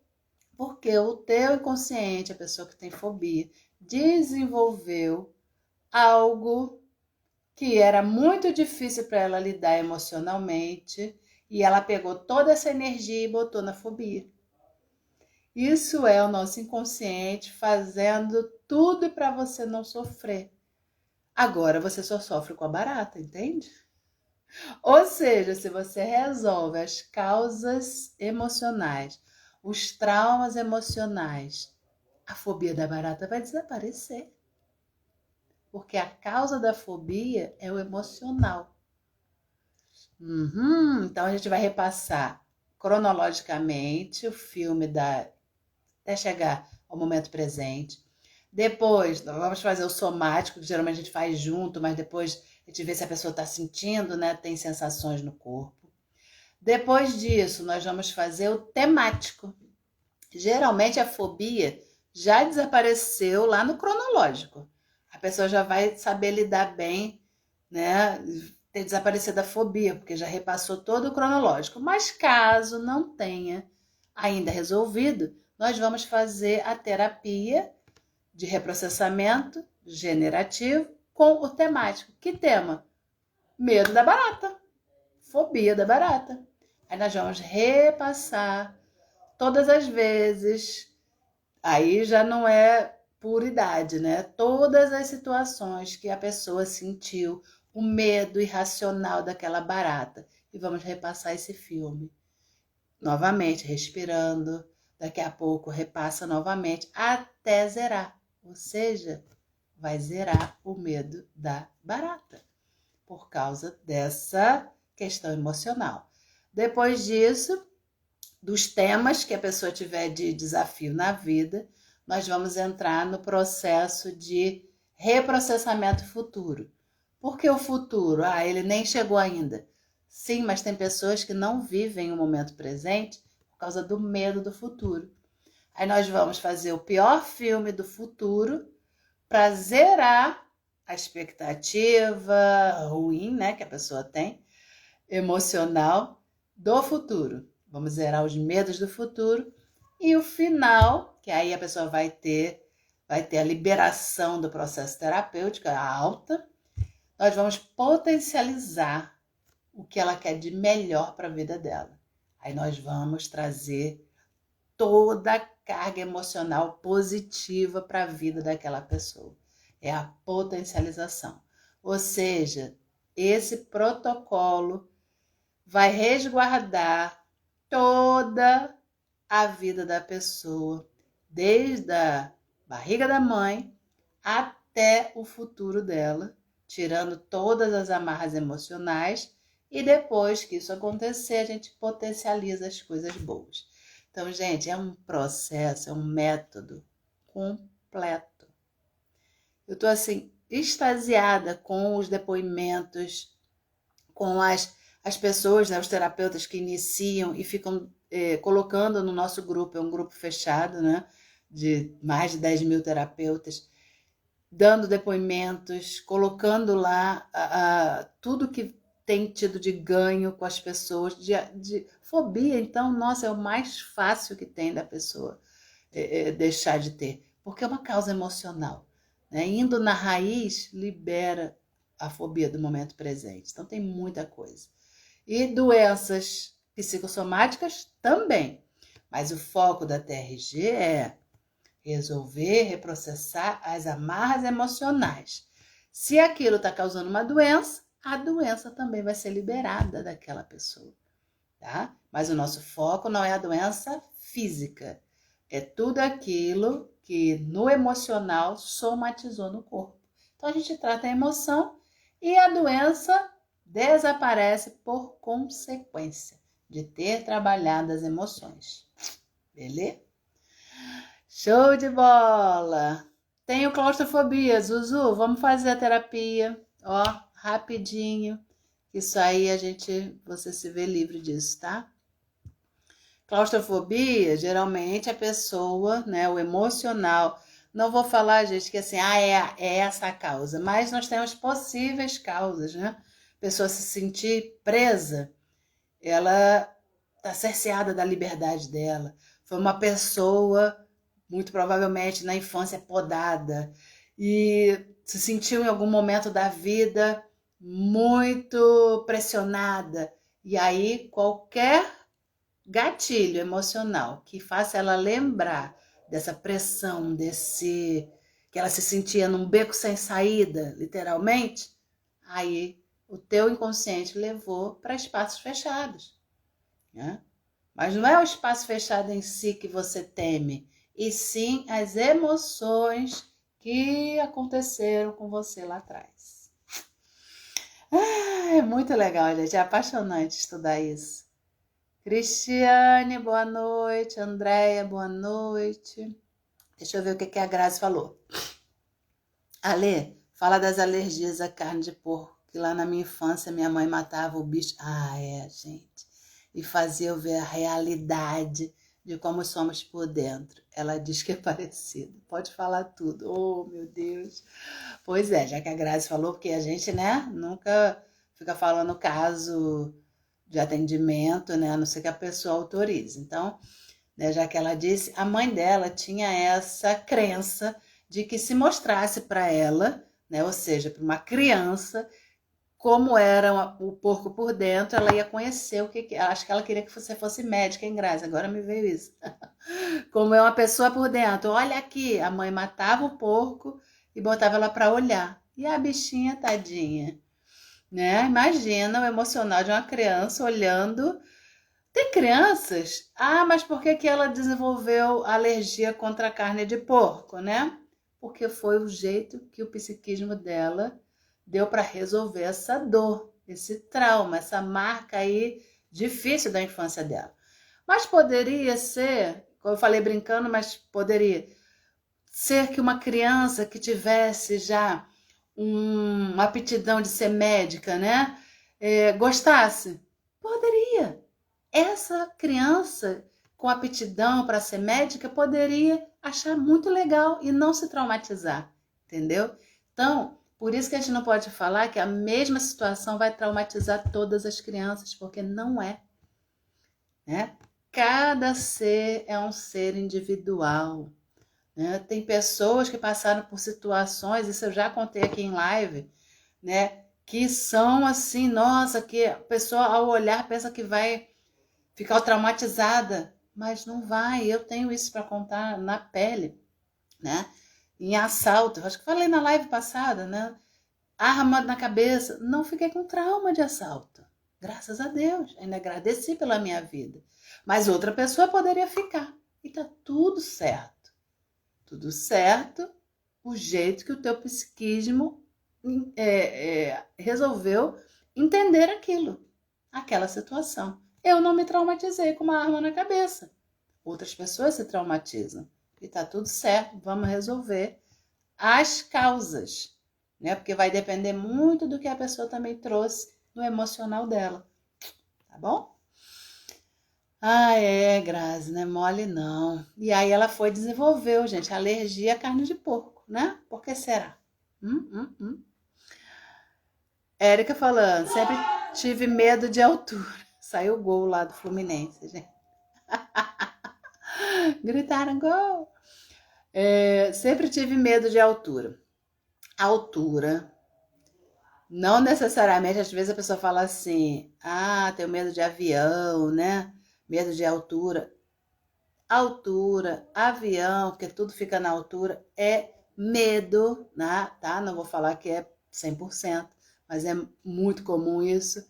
Porque o teu inconsciente, a pessoa que tem fobia, desenvolveu algo que era muito difícil para ela lidar emocionalmente, e ela pegou toda essa energia e botou na fobia. Isso é o nosso inconsciente fazendo tudo para você não sofrer. Agora você só sofre com a barata, entende? Ou seja, se você resolve as causas emocionais, os traumas emocionais, a fobia da barata vai desaparecer. Porque a causa da fobia é o emocional. Então a gente vai repassar cronologicamente o filme até chegar ao momento presente. Depois, nós vamos fazer o somático, que geralmente a gente faz junto, mas depois a gente vê se a pessoa está sentindo, né? Tem sensações no corpo. Depois disso, nós vamos fazer o temático. Geralmente a fobia já desapareceu lá no cronológico. A pessoa já vai saber lidar bem, né? Ter desaparecido a fobia, porque já repassou todo o cronológico. Mas caso não tenha ainda resolvido, nós vamos fazer a terapia de reprocessamento generativo com o temático. Que tema? Medo da barata, fobia da barata. Aí nós vamos repassar todas as vezes. Aí já não é por idade, né? Todas as situações que a pessoa sentiu o medo irracional daquela barata. E vamos repassar esse filme. Novamente, respirando. Daqui a pouco repassa novamente até zerar. Ou seja, vai zerar o medo da barata. Por causa dessa questão emocional. Depois disso, dos temas que a pessoa tiver de desafio na vida, nós vamos entrar no processo de reprocessamento futuro. Por que o futuro? Ele nem chegou ainda. Sim, mas tem pessoas que não vivem o momento presente por causa do medo do futuro. Aí nós vamos fazer o pior filme do futuro para zerar a expectativa ruim, né, que a pessoa tem, emocional, do futuro. Vamos zerar os medos do futuro. E o final, que aí a pessoa vai ter a liberação do processo terapêutico, a alta. Nós vamos potencializar o que ela quer de melhor para a vida dela. Aí nós vamos trazer toda a carga emocional positiva para a vida daquela pessoa. É a potencialização. Ou seja, esse protocolo vai resguardar toda a vida da pessoa, desde a barriga da mãe até o futuro dela, tirando todas as amarras emocionais, e depois que isso acontecer, a gente potencializa as coisas boas. Então, gente, é um processo, é um método completo. Eu estou assim, extasiada com os depoimentos, com as pessoas, né, os terapeutas que iniciam e ficam colocando no nosso grupo, é um grupo fechado, né, de mais de 10 mil terapeutas, dando depoimentos, colocando lá tudo que tem tido de ganho com as pessoas, de fobia. Então, nossa, é o mais fácil que tem da pessoa deixar de ter, porque é uma causa emocional, né? Indo na raiz, libera a fobia do momento presente. Então, tem muita coisa. E doenças psicossomáticas também, mas o foco da TRG é resolver, reprocessar as amarras emocionais. Se aquilo está causando uma doença, a doença também vai ser liberada daquela pessoa, tá? Mas o nosso foco não é a doença física, é tudo aquilo que no emocional somatizou no corpo. Então a gente trata a emoção e a doença desaparece por consequência de ter trabalhado as emoções. Beleza? Show de bola! Tenho claustrofobia, Zuzu, vamos fazer a terapia, ó, rapidinho. Isso aí você se vê livre disso, tá? Claustrofobia, geralmente a pessoa, né, o emocional, não vou falar, gente, que assim, é essa a causa, mas nós temos possíveis causas, né? A pessoa se sentir presa, ela está cerceada da liberdade dela. Foi uma pessoa, muito provavelmente na infância, podada e se sentiu em algum momento da vida muito pressionada. E aí, qualquer gatilho emocional que faça ela lembrar dessa pressão, que ela se sentia num beco sem saída, literalmente, aí o teu inconsciente levou para espaços fechados, né? Mas não é o espaço fechado em si que você teme, e sim as emoções que aconteceram com você lá atrás. É muito legal, gente. É apaixonante estudar isso. Cristiane, boa noite. Andréia, boa noite. Deixa eu ver o que a Grazi falou. Alê, fala das alergias à carne de porco, que lá na minha infância minha mãe matava o bicho. Ah, é, gente. E fazia eu ver a realidade de como somos por dentro. Ela diz que é parecido. Pode falar tudo. Oh, meu Deus. Pois é, já que a Grazi falou, porque a gente, né, nunca fica falando caso de atendimento, né, a não ser que a pessoa autorize. Então, né, já que ela disse, a mãe dela tinha essa crença de que se mostrasse para ela, né, ou seja, para uma criança, como era o porco por dentro, ela ia conhecer o que. Acho que ela queria que você fosse médica em Grazi, agora me veio isso. Como é uma pessoa por dentro. Olha aqui, a mãe matava o porco e botava ela para olhar. E a bichinha, tadinha, né? Imagina o emocional de uma criança olhando. Tem crianças, mas por que ela desenvolveu alergia contra a carne de porco, né? Porque foi o jeito que o psiquismo dela deu para resolver essa dor, esse trauma, essa marca aí difícil da infância dela. Mas poderia ser, como eu falei brincando, mas poderia ser que uma criança que tivesse já uma aptidão de ser médica, né? Gostasse? Poderia. Essa criança com aptidão para ser médica poderia achar muito legal e não se traumatizar, entendeu? Então, por isso que a gente não pode falar que a mesma situação vai traumatizar todas as crianças, porque não é, né? Cada ser é um ser individual, né? Tem pessoas que passaram por situações, isso eu já contei aqui em live, né? Que são assim, nossa, que a pessoa ao olhar pensa que vai ficar traumatizada, mas não vai. Eu tenho isso para contar na pele, né? Em assalto, acho que falei na live passada, né? Arma na cabeça, não fiquei com trauma de assalto. Graças a Deus, ainda agradeci pela minha vida. Mas outra pessoa poderia ficar. E tá tudo certo. Tudo certo, o jeito que o teu psiquismo resolveu entender aquilo, aquela situação. Eu não me traumatizei com uma arma na cabeça. Outras pessoas se traumatizam. E tá tudo certo, vamos resolver as causas, né? Porque vai depender muito do que a pessoa também trouxe no emocional dela, tá bom? Grazi, não é mole não. E aí ela desenvolveu, gente, alergia à carne de porco, né? Por que será? Érica falando, sempre tive medo de altura. Saiu o gol lá do Fluminense, gente. Gritaram gol. Sempre tive medo de altura. Altura, não necessariamente, às vezes a pessoa fala assim, tenho medo de avião, né? Medo de altura. Altura, avião, porque tudo fica na altura, é medo, né? Tá? Não vou falar que é 100%, mas é muito comum isso,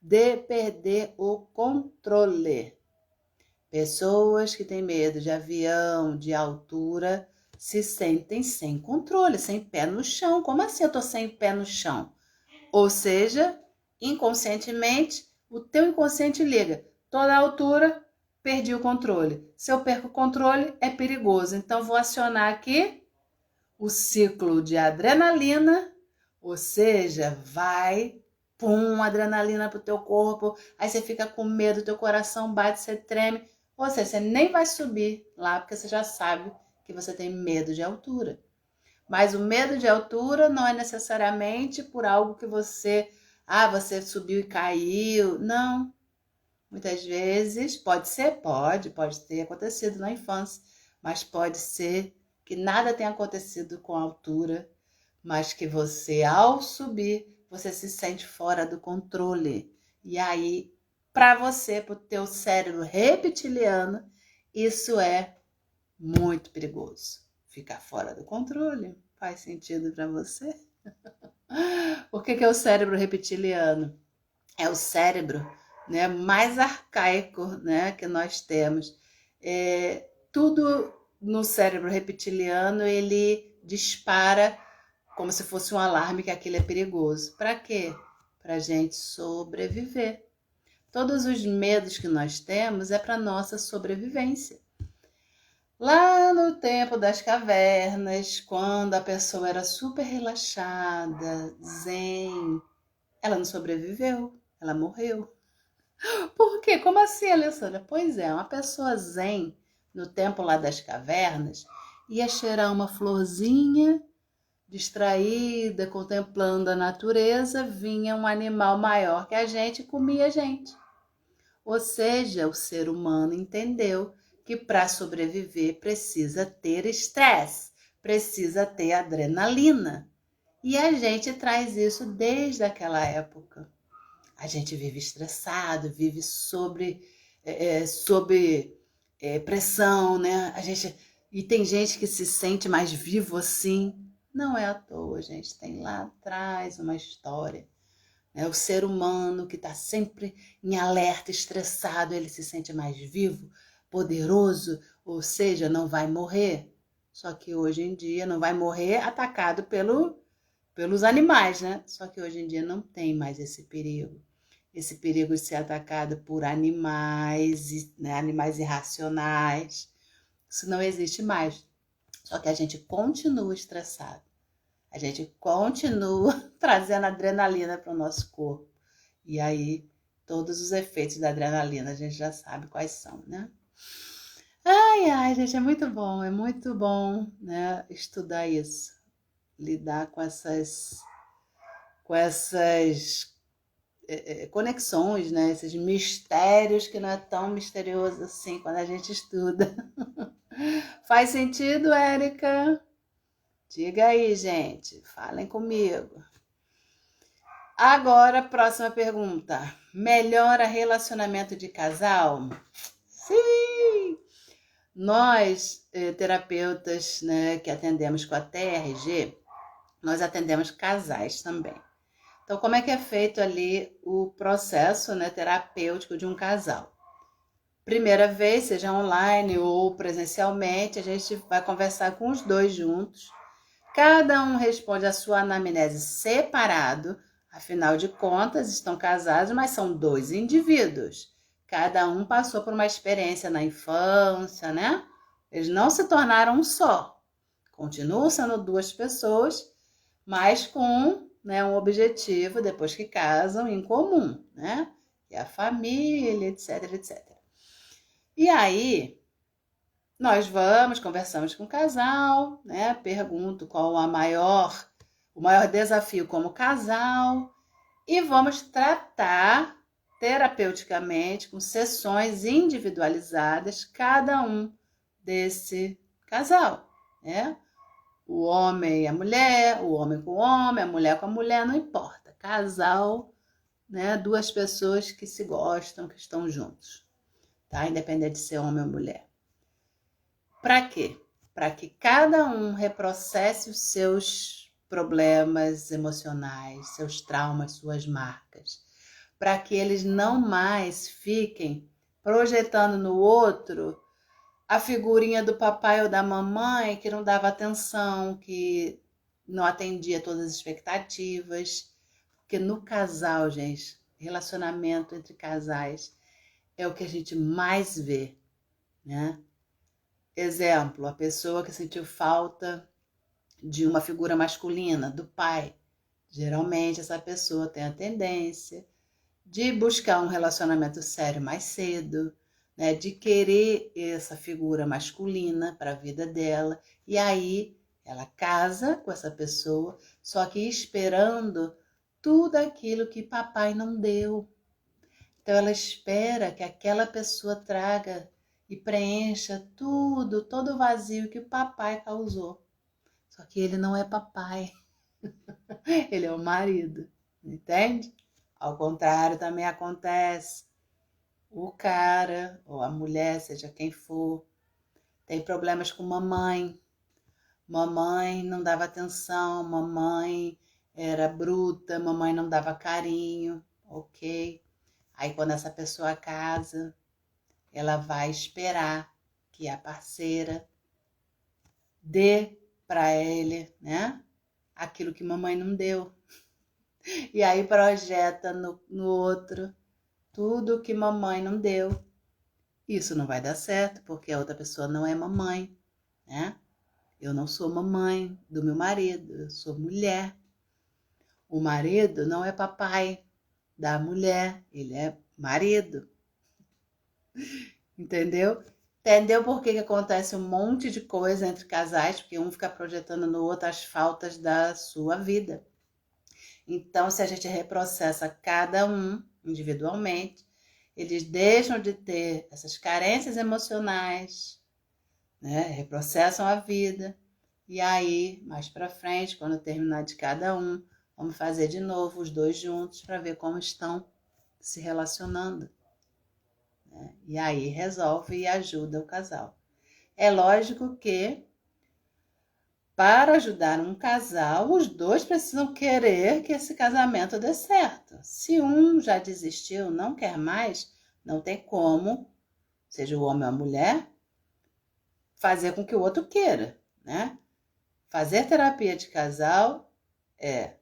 de perder o controle. Pessoas que têm medo de avião, de altura, se sentem sem controle, sem pé no chão. Como assim eu tô sem pé no chão? Ou seja, inconscientemente, o teu inconsciente liga. Toda altura, perdi o controle. Se eu perco o controle, é perigoso. Então, vou acionar aqui o ciclo de adrenalina, ou seja, vai, pum, adrenalina pro teu corpo, aí você fica com medo, teu coração bate, você treme, ou seja, você nem vai subir lá, porque você já sabe que você tem medo de altura. Mas o medo de altura não é necessariamente por algo que você subiu e caiu, não. Muitas vezes, pode ter acontecido na infância, mas pode ser que nada tenha acontecido com a altura, mas que você, ao subir, você se sente fora do controle. E aí, para você, para o teu cérebro reptiliano, isso é muito perigoso. Ficar fora do controle. Faz sentido para você? O que é o cérebro reptiliano? É o cérebro, né, mais arcaico, né, que nós temos. Tudo no cérebro reptiliano ele dispara como se fosse um alarme que aquilo é perigoso. Para quê? Para a gente sobreviver. Todos os medos que nós temos é para nossa sobrevivência. Lá no tempo das cavernas, quando a pessoa era super relaxada, zen, ela não sobreviveu, ela morreu. Por quê? Como assim, Alessandra? Pois é, uma pessoa zen, no tempo lá das cavernas, ia cheirar uma florzinha, distraída, contemplando a natureza, vinha um animal maior que a gente e comia a gente. Ou seja, o ser humano entendeu que para sobreviver precisa ter estresse, precisa ter adrenalina. E a gente traz isso desde aquela época. A gente vive estressado, vive sob pressão, né? E tem gente que se sente mais vivo assim. Não é à toa, gente. Tem lá atrás uma história. O ser humano que está sempre em alerta, estressado, ele se sente mais vivo, poderoso, ou seja, não vai morrer. Só que hoje em dia não vai morrer atacado pelos animais, né? Só que hoje em dia não tem mais esse perigo. Esse perigo de ser atacado por animais, né? Animais irracionais. Isso não existe mais. Só que a gente continua estressado. A gente continua trazendo adrenalina para o nosso corpo. E aí, todos os efeitos da adrenalina a gente já sabe quais são, né? Ai, ai, gente, é muito bom, né, estudar isso, lidar com essas conexões, né, esses mistérios que não é tão misterioso assim quando a gente estuda. Faz sentido, Érica? Diga aí, gente, falem comigo. Agora, próxima pergunta. Melhora relacionamento de casal? Sim! Nós, terapeutas, né, que atendemos com a TRG, nós atendemos casais também. Então, como é que é feito ali o processo, né, terapêutico de um casal? Primeira vez, seja online ou presencialmente, a gente vai conversar com os dois juntos. Cada um responde a sua anamnese separado, afinal de contas, estão casados, mas são dois indivíduos. Cada um passou por uma experiência na infância, né? Eles não se tornaram um só. Continuam sendo duas pessoas, mas com, né, um objetivo, depois que casam, em comum, né? Que é a família, etc, etc. E aí, nós conversamos com o casal, né? Pergunto qual o maior desafio como casal e vamos tratar terapeuticamente com sessões individualizadas cada um desse casal, né? O homem e a mulher, o homem com o homem, a mulher com a mulher, não importa. Casal, né? Duas pessoas que se gostam, que estão juntos, tá? Independente de ser homem ou mulher. Para quê? Para que cada um reprocesse os seus problemas emocionais, seus traumas, suas marcas. Para que eles não mais fiquem projetando no outro a figurinha do papai ou da mamãe que não dava atenção, que não atendia todas as expectativas. Porque no casal, gente, relacionamento entre casais é o que a gente mais vê, né? Exemplo, a pessoa que sentiu falta de uma figura masculina, do pai. Geralmente essa pessoa tem a tendência de buscar um relacionamento sério mais cedo, né? De querer essa figura masculina para a vida dela. E aí ela casa com essa pessoa, só que esperando tudo aquilo que papai não deu. Então ela espera que aquela pessoa traga e preencha tudo, todo o vazio que o papai causou. Só que ele não é papai, ele é o marido, entende? Ao contrário também acontece. O cara ou a mulher, seja quem for, tem problemas com mamãe. Mamãe não dava atenção, mamãe era bruta, mamãe não dava carinho, ok? Aí quando essa pessoa casa, ela vai esperar que a parceira dê para ele, né? Aquilo que mamãe não deu. E aí projeta no outro tudo que mamãe não deu. Isso não vai dar certo, porque a outra pessoa não é mamãe, né? Eu não sou mamãe do meu marido, eu sou mulher. O marido não é papai da mulher, ele é marido. Entendeu? Entendeu por que acontece um monte de coisa entre casais? Porque um fica projetando no outro as faltas da sua vida. Então, se a gente reprocessa cada um individualmente, eles deixam de ter essas carências emocionais, né? Reprocessam a vida. E aí, mais para frente, quando terminar de cada um, vamos fazer de novo os dois juntos para ver como estão se relacionando. Né? E aí resolve e ajuda o casal. É lógico que para ajudar um casal, os dois precisam querer que esse casamento dê certo. Se um já desistiu, não quer mais, não tem como, seja o homem ou a mulher, fazer com que o outro queira, né? Fazer terapia de casal é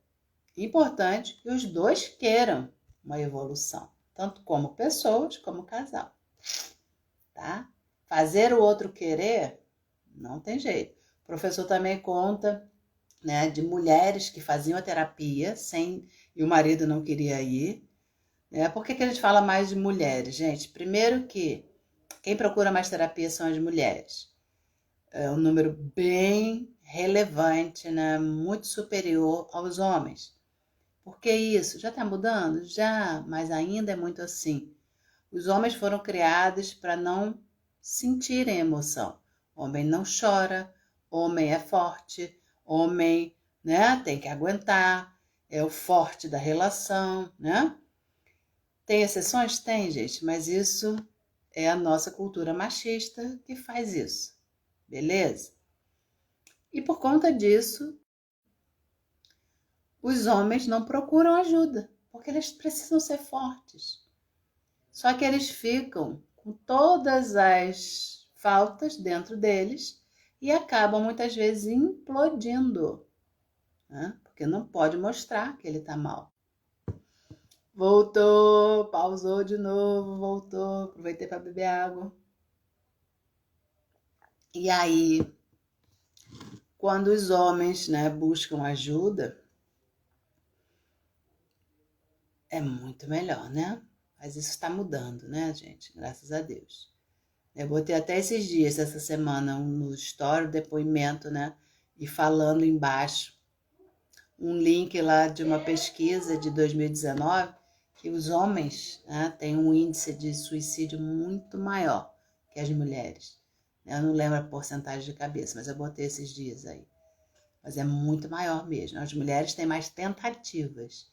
importante que os dois queiram uma evolução, tanto como pessoas como casal, tá? Fazer o outro querer não tem jeito. O professor também conta, né, de mulheres que faziam a terapia e o marido não queria ir. Né? Por que a gente fala mais de mulheres, gente? Primeiro que quem procura mais terapia são as mulheres. É um número bem relevante, né? Muito superior aos homens. Por que isso? Já está mudando? Já, mas ainda é muito assim. Os homens foram criados para não sentirem emoção. Homem não chora, homem é forte, homem, né, tem que aguentar, é o forte da relação, né? Tem exceções? Tem, gente, mas isso é a nossa cultura machista que faz isso, beleza? E por conta disso, os homens não procuram ajuda, porque eles precisam ser fortes. Só que eles ficam com todas as faltas dentro deles e acabam muitas vezes implodindo, né? Porque não pode mostrar que ele está mal. Voltou, pausou de novo, voltou, aproveitei para beber água. E aí, quando os homens, né, buscam ajuda, é muito melhor, né? Mas isso está mudando, né, gente? Graças a Deus. Eu botei até esses dias, essa semana, no story, depoimento, né? E falando embaixo, um link lá de uma pesquisa de 2019, que os homens, né, têm um índice de suicídio muito maior que as mulheres. Eu não lembro a porcentagem de cabeça, mas eu botei esses dias aí. Mas é muito maior mesmo. As mulheres têm mais tentativas.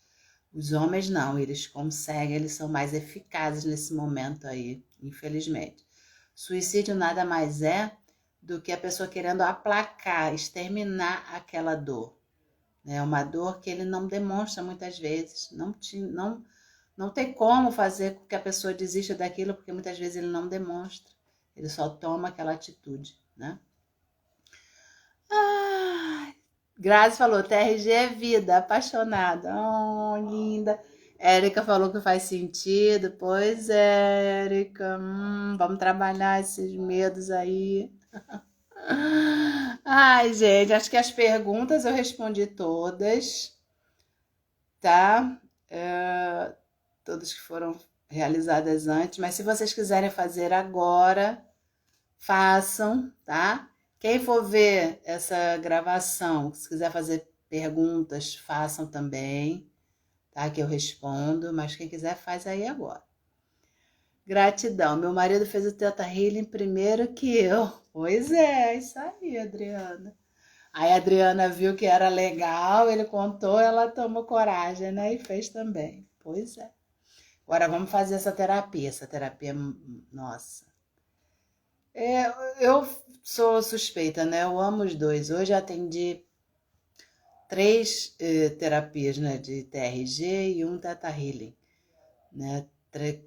Os homens não, eles conseguem, eles são mais eficazes nesse momento aí, infelizmente. Suicídio nada mais é do que a pessoa querendo aplacar, exterminar aquela dor. É uma dor que ele não demonstra muitas vezes. Não tem como fazer com que a pessoa desista daquilo, porque muitas vezes ele não demonstra. Ele só toma aquela atitude, né? Ah, Grazi falou, TRG é vida, apaixonada. Oh, linda. Érica falou que faz sentido. Pois é, Érica. Vamos trabalhar esses medos aí. Ai, gente, acho que as perguntas eu respondi todas, tá? Todas que foram realizadas antes, mas se vocês quiserem fazer agora, façam, tá? Quem for ver essa gravação, se quiser fazer perguntas, façam também, tá? Que eu respondo, mas quem quiser faz aí agora. Gratidão. Meu marido fez o Theta Healing primeiro que eu. Pois é, isso aí, Adriana. Aí a Adriana viu que era legal, ele contou, ela tomou coragem, né? E fez também. Pois é. Agora vamos fazer essa terapia. Essa terapia, nossa. Eu sou suspeita, né? Eu amo os dois. Hoje atendi 3 terapias, né? De TRG e um Theta Healing, né?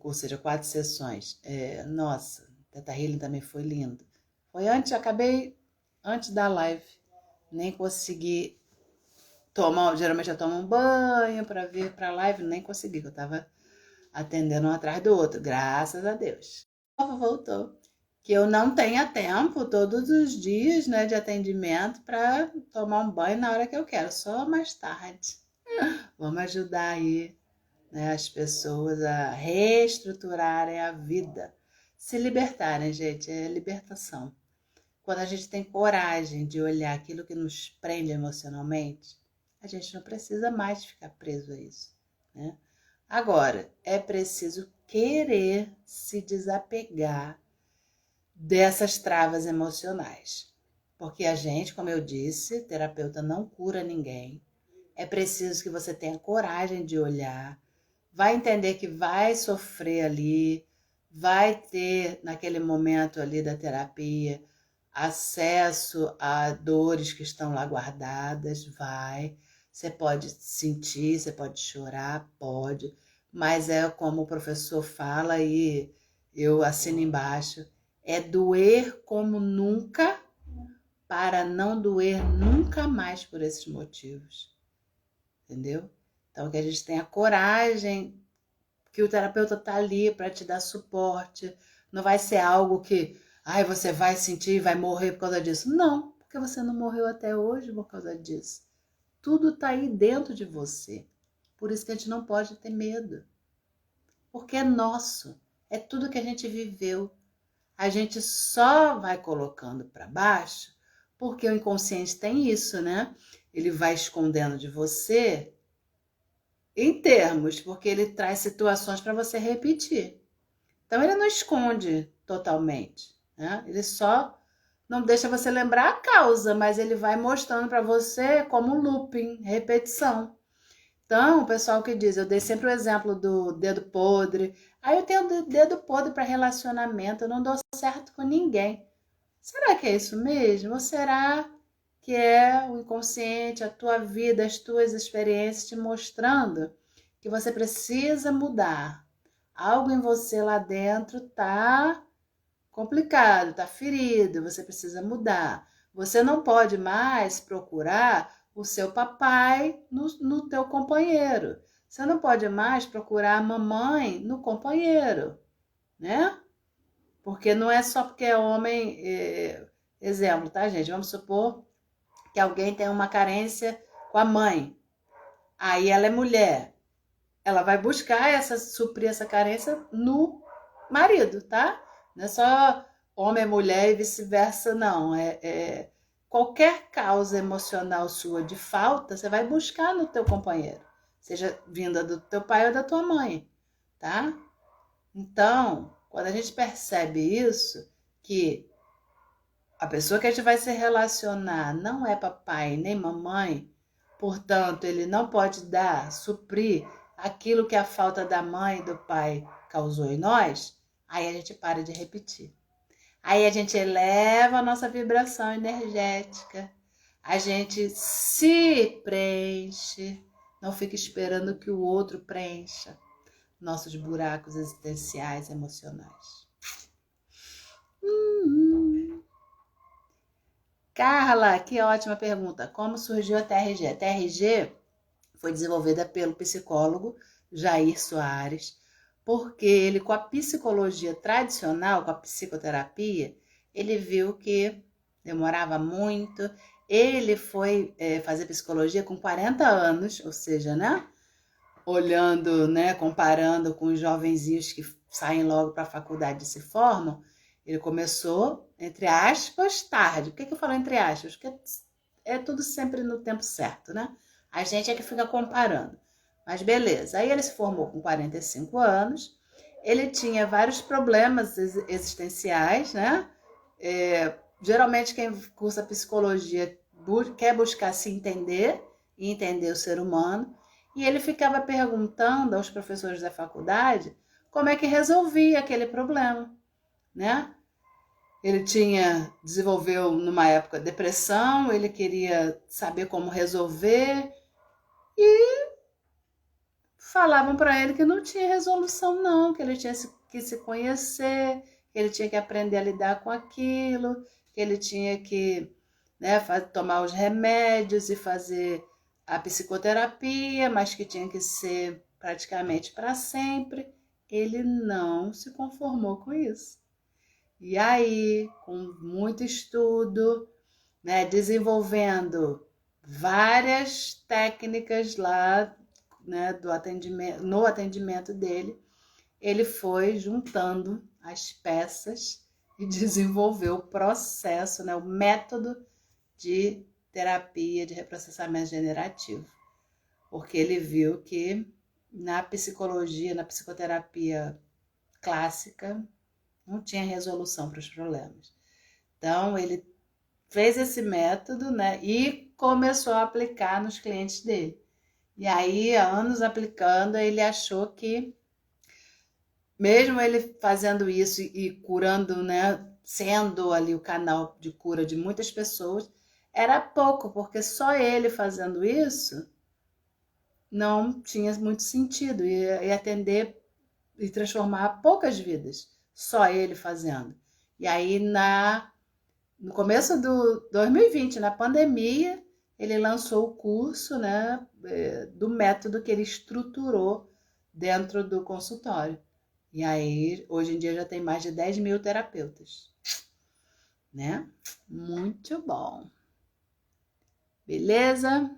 Ou seja, 4 sessões. Nossa, Theta Healing também foi lindo. Foi antes, acabei antes da live. Nem consegui tomar, geralmente eu tomo um banho para vir para a live, nem consegui, que eu estava atendendo um atrás do outro, graças a Deus. Voltou. Que eu não tenha tempo todos os dias, né, de atendimento para tomar um banho na hora que eu quero, só mais tarde. Vamos ajudar aí, né, as pessoas a reestruturarem a vida, se libertarem, gente, é libertação. Quando a gente tem coragem de olhar aquilo que nos prende emocionalmente, a gente não precisa mais ficar preso a isso, né? Agora, é preciso querer se desapegar dessas travas emocionais. Porque a gente, como eu disse, terapeuta não cura ninguém. É preciso que você tenha coragem de olhar, vai entender que vai sofrer ali, vai ter naquele momento ali da terapia acesso a dores que estão lá guardadas, vai. Você pode sentir, você pode chorar, pode, mas é como o professor fala e eu assino embaixo, é doer como nunca para não doer nunca mais por esses motivos, entendeu? Então que a gente tenha coragem, que o terapeuta está ali para te dar suporte, não vai ser algo que você vai sentir e vai morrer por causa disso. Não, porque você não morreu até hoje por causa disso. Tudo está aí dentro de você. Por isso que a gente não pode ter medo. Porque é nosso. É tudo que a gente viveu. A gente só vai colocando para baixo porque o inconsciente tem isso, né? Ele vai escondendo de você em termos, porque ele traz situações para você repetir. Então ele não esconde totalmente, né? Ele só não deixa você lembrar a causa, mas ele vai mostrando para você como looping, repetição. Então, o pessoal que diz, eu dei sempre o exemplo do dedo podre. Aí eu tenho dedo podre para relacionamento, eu não dou certo com ninguém. Será que é isso mesmo? Ou será que é o inconsciente, a tua vida, as tuas experiências te mostrando que você precisa mudar? Algo em você lá dentro tá complicado, tá ferido, você precisa mudar. Você não pode mais procurar o seu papai no teu companheiro. Você não pode mais procurar a mamãe no companheiro, né? Porque não é só porque é homem, exemplo, tá, gente? Vamos supor que alguém tem uma carência com a mãe. Aí ela é mulher. Ela vai buscar suprir essa carência no marido, tá? Não é só homem e mulher e vice-versa, não. Qualquer causa emocional sua de falta, você vai buscar no teu companheiro. Seja vinda do teu pai ou da tua mãe, tá? Então, quando a gente percebe isso, que a pessoa que a gente vai se relacionar não é papai nem mamãe, portanto, ele não pode suprir aquilo que a falta da mãe e do pai causou em nós, aí a gente para de repetir. Aí a gente eleva a nossa vibração energética, a gente se preenche, não fica esperando que o outro preencha nossos buracos existenciais, emocionais. Carla, que ótima pergunta. Como surgiu a TRG? A TRG foi desenvolvida pelo psicólogo Jair Soares, porque ele, com a psicologia tradicional, com a psicoterapia, ele viu que demorava muito. Ele foi fazer psicologia com 40 anos, ou seja, né? Olhando, né, comparando com os jovenzinhos que saem logo para a faculdade e se formam, ele começou, entre aspas, tarde. Por que eu falo entre aspas? Porque é tudo sempre no tempo certo, né? A gente é que fica comparando. Mas beleza. Aí ele se formou com 45 anos. Ele tinha vários problemas existenciais, né? Geralmente quem cursa psicologia quer buscar se entender e entender o ser humano, e ele ficava perguntando aos professores da faculdade como é que resolvia aquele problema, né? Ele desenvolveu numa época depressão, ele queria saber como resolver e falavam para ele que não tinha resolução não, que ele tinha que se conhecer, que ele tinha que aprender a lidar com aquilo, que ele tinha que, né, tomar os remédios e fazer a psicoterapia, mas que tinha que ser praticamente para sempre. Ele não se conformou com isso. E aí, com muito estudo, né, desenvolvendo várias técnicas lá, né, no atendimento dele, ele foi juntando as peças e desenvolveu o processo, né, o método de terapia de reprocessamento generativo. Porque ele viu que na psicologia, na psicoterapia clássica, não tinha resolução para os problemas. Então, ele fez esse método, né, e começou a aplicar nos clientes dele. E aí, há anos aplicando, ele achou que, mesmo ele fazendo isso e curando, né, sendo ali o canal de cura de muitas pessoas, era pouco, porque só ele fazendo isso não tinha muito sentido, ia atender e transformar poucas vidas, só ele fazendo. E aí, no começo do 2020, na pandemia, ele lançou o curso, né, do método que ele estruturou dentro do consultório. E aí, hoje em dia, já tem mais de 10 mil terapeutas, né? Muito bom. Beleza?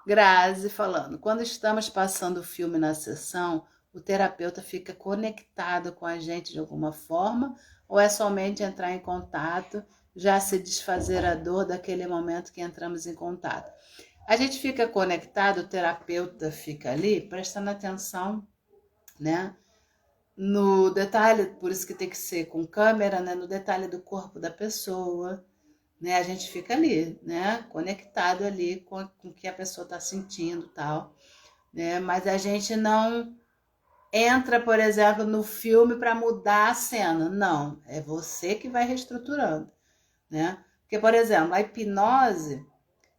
Grazi falando, quando estamos passando o filme na sessão, o terapeuta fica conectado com a gente de alguma forma ou é somente entrar em contato, já se desfazer a dor daquele momento que entramos em contato? A gente fica conectado, o terapeuta fica ali prestando atenção, né? No detalhe, por isso que tem que ser com câmera, né? No detalhe do corpo da pessoa, né? A gente fica ali, né? Conectado ali com o que a pessoa está sentindo, tal, né? Mas a gente não entra, por exemplo, no filme para mudar a cena. Não, é você que vai reestruturando, né? Porque, por exemplo, a hipnose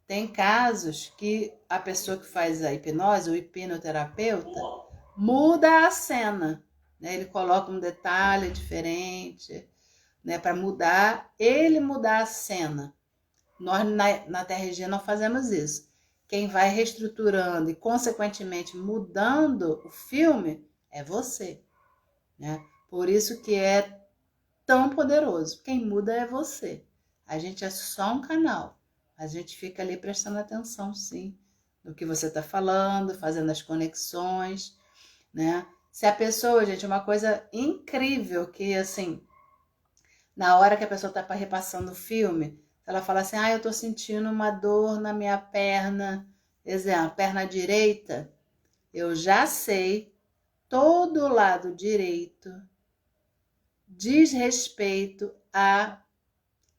tem casos que a pessoa que faz a hipnose, o hipnoterapeuta, muda a cena, né? Ele coloca um detalhe diferente, né? Para mudar a cena. Nós na TRG não fazemos isso. Quem vai reestruturando e, consequentemente, mudando o filme é você, né? Por isso que é tão poderoso. Quem muda é você. A gente é só um canal. A gente fica ali prestando atenção, sim, no que você está falando, fazendo as conexões, né? Se a pessoa, gente, é uma coisa incrível que, assim, na hora que a pessoa está repassando o filme, ela fala assim, eu tô sentindo uma dor na minha perna, exemplo, perna direita, eu já sei, todo o lado direito diz respeito a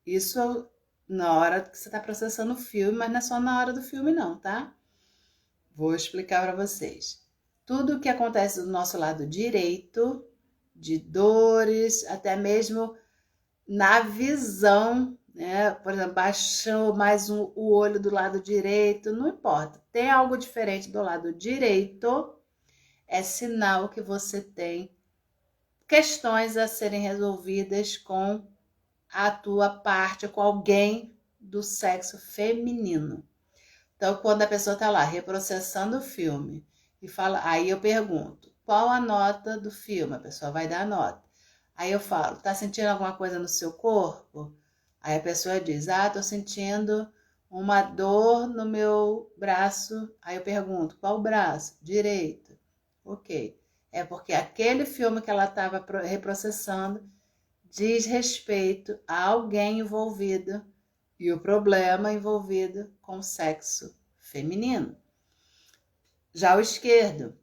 isso na hora que você está processando o filme, mas não é só na hora do filme não, tá? Vou explicar para vocês. Tudo o que acontece do nosso lado direito, de dores, até mesmo na visão, né? Por exemplo, baixou mais o olho do lado direito, não importa. Tem algo diferente do lado direito, é sinal que você tem questões a serem resolvidas com a tua parte, com alguém do sexo feminino. Então, quando a pessoa está lá reprocessando o filme e fala, aí eu pergunto, qual a nota do filme? A pessoa vai dar a nota. Aí eu falo, tá sentindo alguma coisa no seu corpo? Aí a pessoa diz, tô sentindo uma dor no meu braço. Aí eu pergunto, qual braço? Direito. Ok. É porque aquele filme que ela estava reprocessando diz respeito a alguém envolvido e o problema envolvido com o sexo feminino. Já o esquerdo,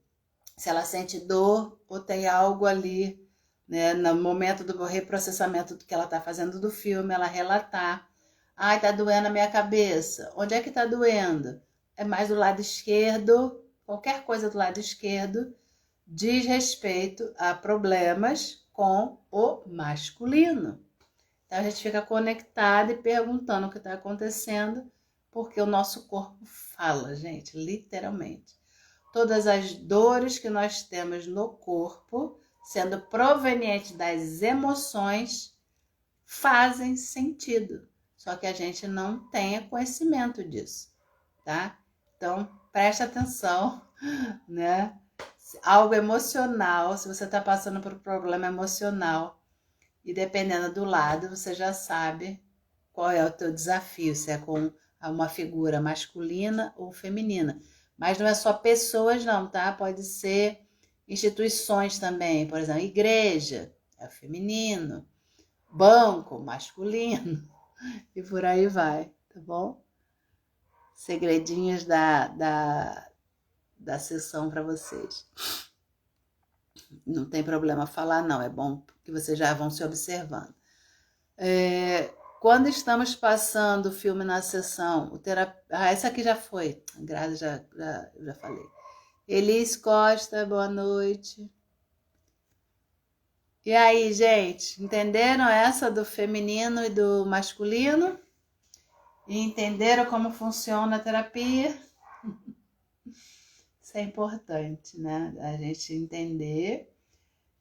se ela sente dor ou tem algo ali, né, no momento do reprocessamento do que ela está fazendo do filme, ela relatar, Ai, tá doendo a minha cabeça. Onde é que tá doendo? É mais do lado esquerdo. Qualquer coisa do lado esquerdo diz respeito a problemas com o masculino. Então a gente fica conectado e perguntando o que está acontecendo, porque o nosso corpo fala, gente, literalmente. Todas as dores que nós temos no corpo, sendo provenientes das emoções, fazem sentido. Só que a gente não tem conhecimento disso, tá? Então, preste atenção, né? Algo emocional, se você está passando por um problema emocional, e dependendo do lado, você já sabe qual é o teu desafio, se é com uma figura masculina ou feminina. Mas não é só pessoas não, tá? Pode ser instituições também, por exemplo, igreja, é feminino, banco, masculino, e por aí vai, tá bom? Segredinhos da sessão para vocês. Não tem problema falar, não, é bom que vocês já vão se observando. Quando estamos passando o filme na sessão, essa aqui já foi, a Grazi já falei. Elis Costa, boa noite. E aí, gente, entenderam essa do feminino e do masculino? E entenderam como funciona a terapia? Isso é importante, né? A gente entender.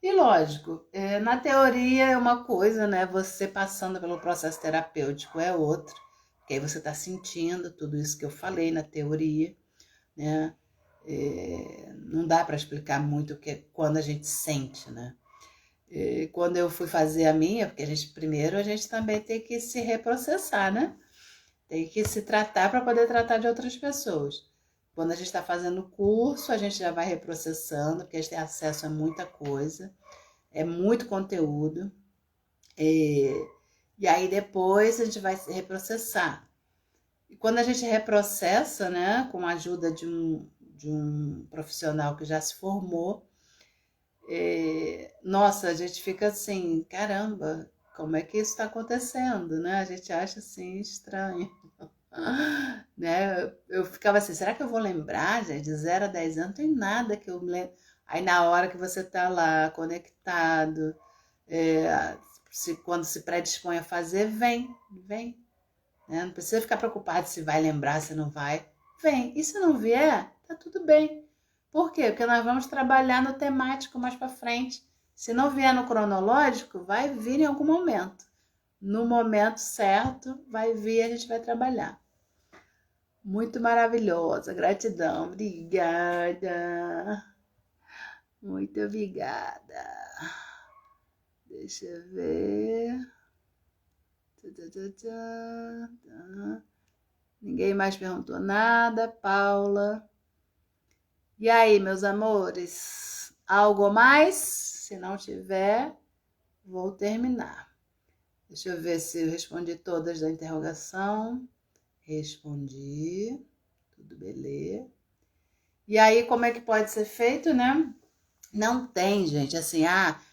E lógico, na teoria é uma coisa, né? Você passando pelo processo terapêutico é outra. Porque aí você está sentindo tudo isso que eu falei na teoria, né? Não dá para explicar muito o que quando a gente sente, né? Quando eu fui fazer a minha, porque primeiro a gente também tem que se reprocessar, né? Tem que se tratar para poder tratar de outras pessoas. Quando a gente está fazendo o curso, a gente já vai reprocessando, porque a gente tem acesso a muita coisa, é muito conteúdo. E aí depois a gente vai se reprocessar. E quando a gente reprocessa, né, com a ajuda de um profissional que já se formou, nossa, a gente fica assim, caramba, como é que isso está acontecendo, né? A gente acha assim estranho. Né? Eu ficava assim, será que eu vou lembrar, gente, de 0 a 10 anos? Não tem nada que eu me lembro. Aí na hora que você tá lá, conectado, quando se predispõe a fazer, vem. Né? Não precisa ficar preocupado se vai lembrar, se não vai. Vem. E se não vier, tá tudo bem. Por quê? Porque nós vamos trabalhar no temático mais para frente. Se não vier no cronológico, vai vir em algum momento. No momento certo, vai vir e a gente vai trabalhar. Muito maravilhosa, gratidão, obrigada. Muito obrigada. Deixa eu ver. Ninguém mais perguntou nada, Paula. E aí, meus amores? Algo mais? Se não tiver, vou terminar. Deixa eu ver se eu respondi todas da interrogação. Respondi. Tudo beleza. E aí, como é que pode ser feito, né? Não tem, gente, assim,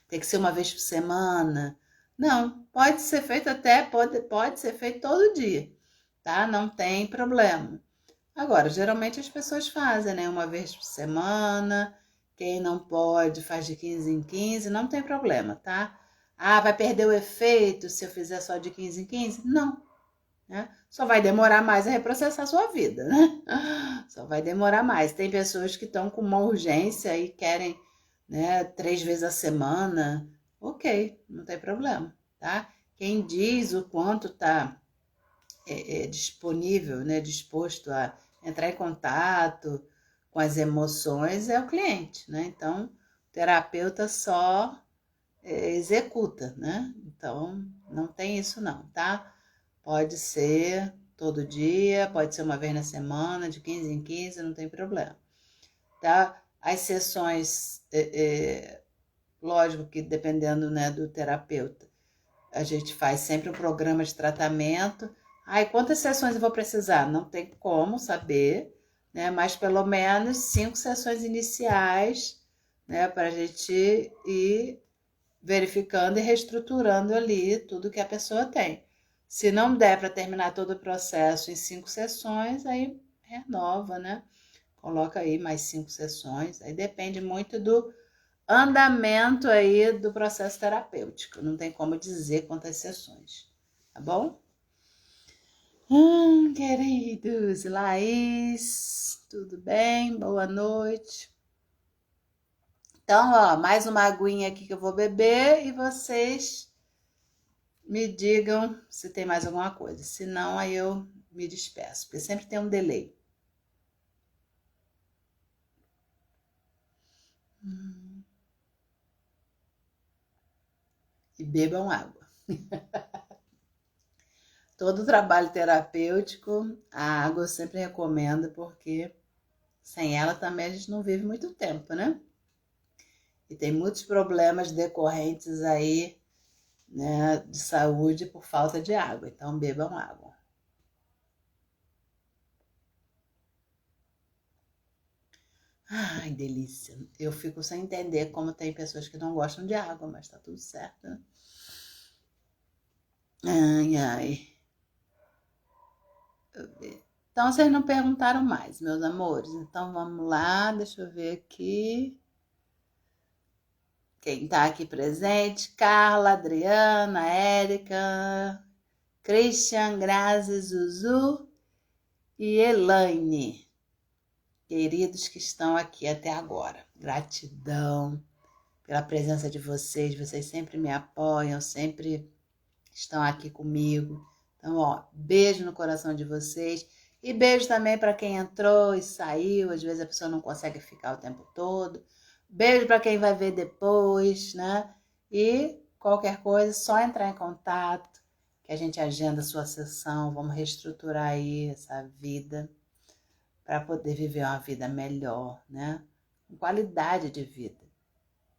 tem que ser uma vez por semana. Não, pode ser feito até, pode ser feito todo dia, tá? Não tem problema. Agora, geralmente as pessoas fazem, né? Uma vez por semana. Quem não pode faz de 15 em 15, não tem problema, tá? Vai perder o efeito se eu fizer só de 15 em 15? Não, né? Só vai demorar mais a reprocessar a sua vida, né? Só vai demorar mais. Tem pessoas que estão com uma urgência e querem, né, 3 vezes a semana. Ok, não tem problema, tá? Quem diz o quanto está disponível, né, disposto a entrar em contato com as emoções é o cliente, né? Então, o terapeuta só executa, né? Então, não tem isso não, tá? Pode ser todo dia, pode ser uma vez na semana, de 15 em 15, não tem problema, tá? As sessões, lógico que dependendo, né, do terapeuta, a gente faz sempre um programa de tratamento. Quantas sessões eu vou precisar? Não tem como saber, né? Mas pelo menos 5 sessões iniciais, né? Para a gente ir verificando e reestruturando ali tudo que a pessoa tem. Se não der para terminar todo o processo em 5 sessões, aí renova, né? Coloca aí mais 5 sessões. Aí depende muito do andamento aí do processo terapêutico. Não tem como dizer quantas sessões, tá bom? Queridos, Laís, tudo bem? Boa noite. Então, ó, mais uma aguinha aqui que eu vou beber e vocês me digam se tem mais alguma coisa. Se não, aí eu me despeço, porque sempre tem um delay. E bebam água. Todo trabalho terapêutico, a água eu sempre recomendo, porque sem ela também a gente não vive muito tempo, né? E tem muitos problemas decorrentes aí, né, de saúde por falta de água. Então, bebam água. Ai, delícia. Eu fico sem entender como tem pessoas que não gostam de água, mas tá tudo certo, né? Ai, ai. Então, vocês não perguntaram mais, meus amores. Então, vamos lá, deixa eu ver aqui. Quem tá aqui presente? Carla, Adriana, Érica, Christian, Grazi, Zuzu e Elaine. Queridos que estão aqui até agora. Gratidão pela presença de vocês. Vocês sempre me apoiam, sempre estão aqui comigo. Então, ó, beijo no coração de vocês. E beijo também para quem entrou e saiu. Às vezes a pessoa não consegue ficar o tempo todo. Beijo para quem vai ver depois, né? E qualquer coisa, só entrar em contato, que a gente agenda a sua sessão. Vamos reestruturar aí essa vida para poder viver uma vida melhor, né? Com qualidade de vida.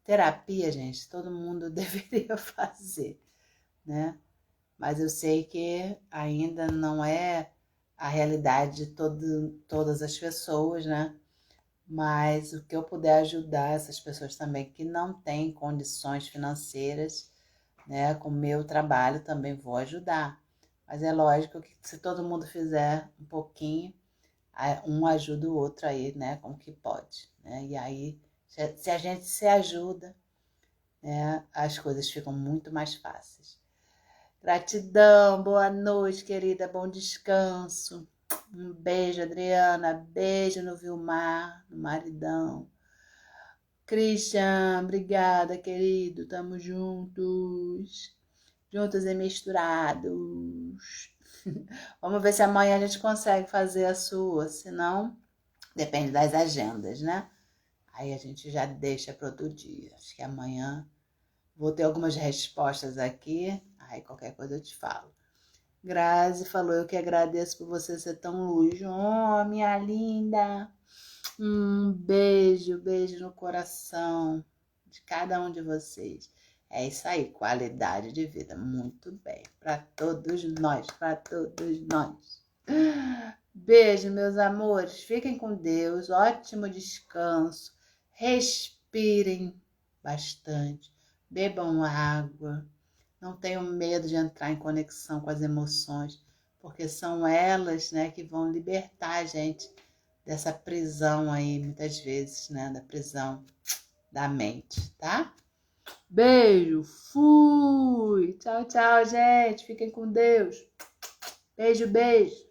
Terapia, gente, todo mundo deveria fazer, né? Mas eu sei que ainda não é a realidade de todas as pessoas, né? Mas o que eu puder ajudar essas pessoas também que não têm condições financeiras, né? Com o meu trabalho também vou ajudar. Mas é lógico que se todo mundo fizer um pouquinho, um ajuda o outro aí, né? Como que pode, né? E aí, se a gente se ajuda, né? As coisas ficam muito mais fáceis. Gratidão, boa noite, querida, bom descanso. Um beijo, Adriana, beijo no Vilmar, no maridão. Christian, obrigada, querido, tamo juntos. Juntos e misturados. Vamos ver se amanhã a gente consegue fazer a sua, senão depende das agendas, né? Aí a gente já deixa para outro dia. Acho que amanhã vou ter algumas respostas aqui, aí qualquer coisa eu te falo. Grazi falou, eu que agradeço por você ser tão luz. Oh, minha linda. Beijo, beijo no coração de cada um de vocês. É isso aí, qualidade de vida. Muito bem. Para todos nós, para todos nós. Beijo, meus amores. Fiquem com Deus. Ótimo descanso. Respirem bastante. Bebam água. Não tenham medo de entrar em conexão com as emoções, porque são elas, né, que vão libertar a gente dessa prisão aí, muitas vezes, né, da prisão da mente, tá? Beijo, fui! Tchau, tchau, gente. Fiquem com Deus. Beijo, beijo.